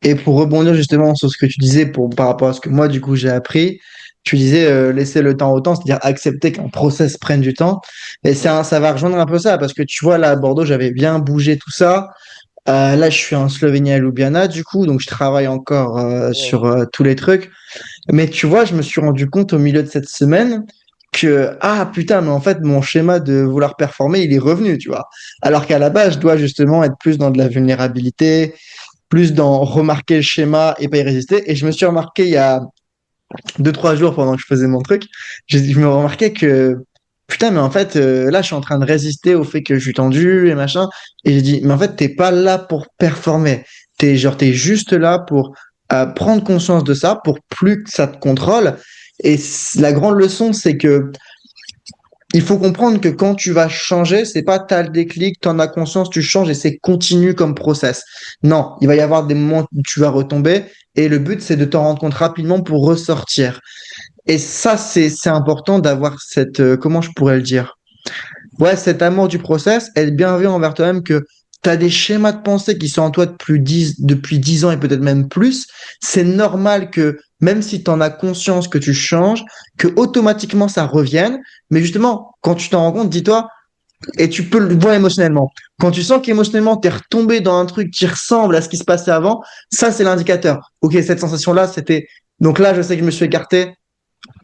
Speaker 1: Et pour rebondir justement sur ce que tu disais par rapport à ce que moi, du coup, j'ai appris, tu disais laisser le temps au temps, c'est-à-dire accepter qu'un process prenne du temps. Et
Speaker 2: Mm.
Speaker 1: ça va rejoindre un peu ça, parce que tu vois, là, à Bordeaux, j'avais bien bougé tout ça. Là, je suis en Slovénie à Ljubljana, du coup, donc je travaille encore
Speaker 2: Oui.
Speaker 1: sur tous les trucs. Mais tu vois, je me suis rendu compte au milieu de cette semaine que, ah putain, mais en fait, mon schéma de vouloir performer, il est revenu, tu vois. Alors qu'à la base, je dois justement être plus dans de la vulnérabilité, plus dans remarquer le schéma et pas y résister. Et je me suis remarqué il y a 2, 3 jours pendant que je faisais mon truc, je me remarquais que putain, mais en fait, là, je suis en train de résister au fait que je suis tendu et machin. Et j'ai dit, mais en fait, t'es pas là pour performer. T'es juste là pour prendre conscience de ça, pour plus que ça te contrôle. Et la grande leçon, c'est que il faut comprendre que quand tu vas changer, c'est pas t'as le déclic, t'en as conscience, tu changes et c'est continu comme process. Non, il va y avoir des moments où tu vas retomber et le but c'est de t'en rendre compte rapidement pour ressortir. Et ça c'est important d'avoir cette comment je pourrais le dire? Ouais, cet amour du process, être bienveillant envers toi-même que tu as des schémas de pensée qui sont en toi depuis 10 ans et peut-être même plus. C'est normal que même si tu en as conscience que tu changes, que automatiquement ça revienne. Mais justement, quand tu t'en rends compte, dis-toi, et tu peux le voir émotionnellement. Quand tu sens qu'émotionnellement, tu es retombé dans un truc qui ressemble à ce qui se passait avant, ça, c'est l'indicateur. Ok, cette sensation-là, c'était. Donc là, je sais que je me suis écarté.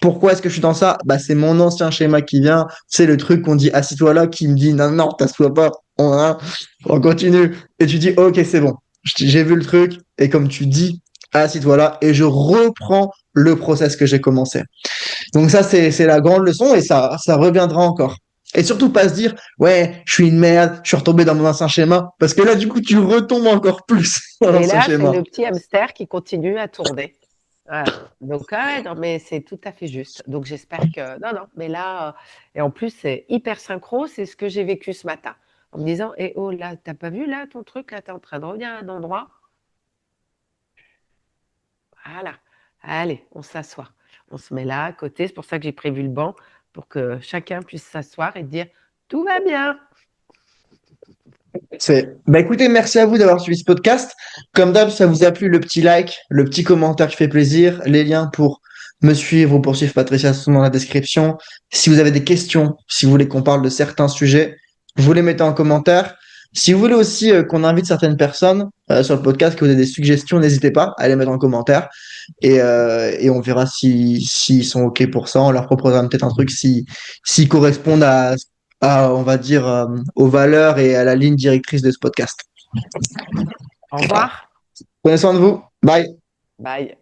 Speaker 1: Pourquoi est-ce que je suis dans ça? Bah, c'est mon ancien schéma qui vient. C'est le truc qu'on dit assis-toi là qui me dit non, non, t'assois pas. On continue. Et tu dis ok, c'est bon. J'ai vu le truc. Et comme tu dis, assis-toi là et je reprends le process que j'ai commencé. Donc ça, c'est la grande leçon et ça reviendra encore. Et surtout pas se dire, ouais, je suis une merde, je suis retombé dans mon ancien schéma. Parce que là, du coup, tu retombes encore plus dans
Speaker 2: Et
Speaker 1: l'ancien
Speaker 2: là, c'est
Speaker 1: schéma.
Speaker 2: le petit hamster qui continue à tourner. Voilà. Donc, ah ouais, non, mais c'est tout à fait juste. Donc, j'espère que. Non, non, mais là, et en plus, c'est hyper synchro. C'est ce que j'ai vécu ce matin. En me disant, eh oh, là, t'as pas vu, là, ton truc, là, t'es en train de revenir à un endroit. Voilà. Allez, on s'assoit. On se met là, à côté. C'est pour ça que j'ai prévu le banc, pour que chacun puisse s'asseoir et dire, tout va bien.
Speaker 1: Bah écoutez, merci à vous d'avoir suivi ce podcast. Comme d'hab, ça vous a plu, le petit like, le petit commentaire qui fait plaisir, les liens pour me suivre ou poursuivre Patricia sont dans la description. Si vous avez des questions, si vous voulez qu'on parle de certains sujets, vous les mettez en commentaire. Si vous voulez aussi qu'on invite certaines personnes sur le podcast, que vous avez des suggestions, n'hésitez pas à les mettre en commentaire et on verra s'ils sont OK pour ça. On leur proposera peut-être un truc s'ils correspondent on va dire, aux valeurs et à la ligne directrice de ce podcast.
Speaker 2: Au revoir.
Speaker 1: Prenez soin de vous. Bye.
Speaker 2: Bye.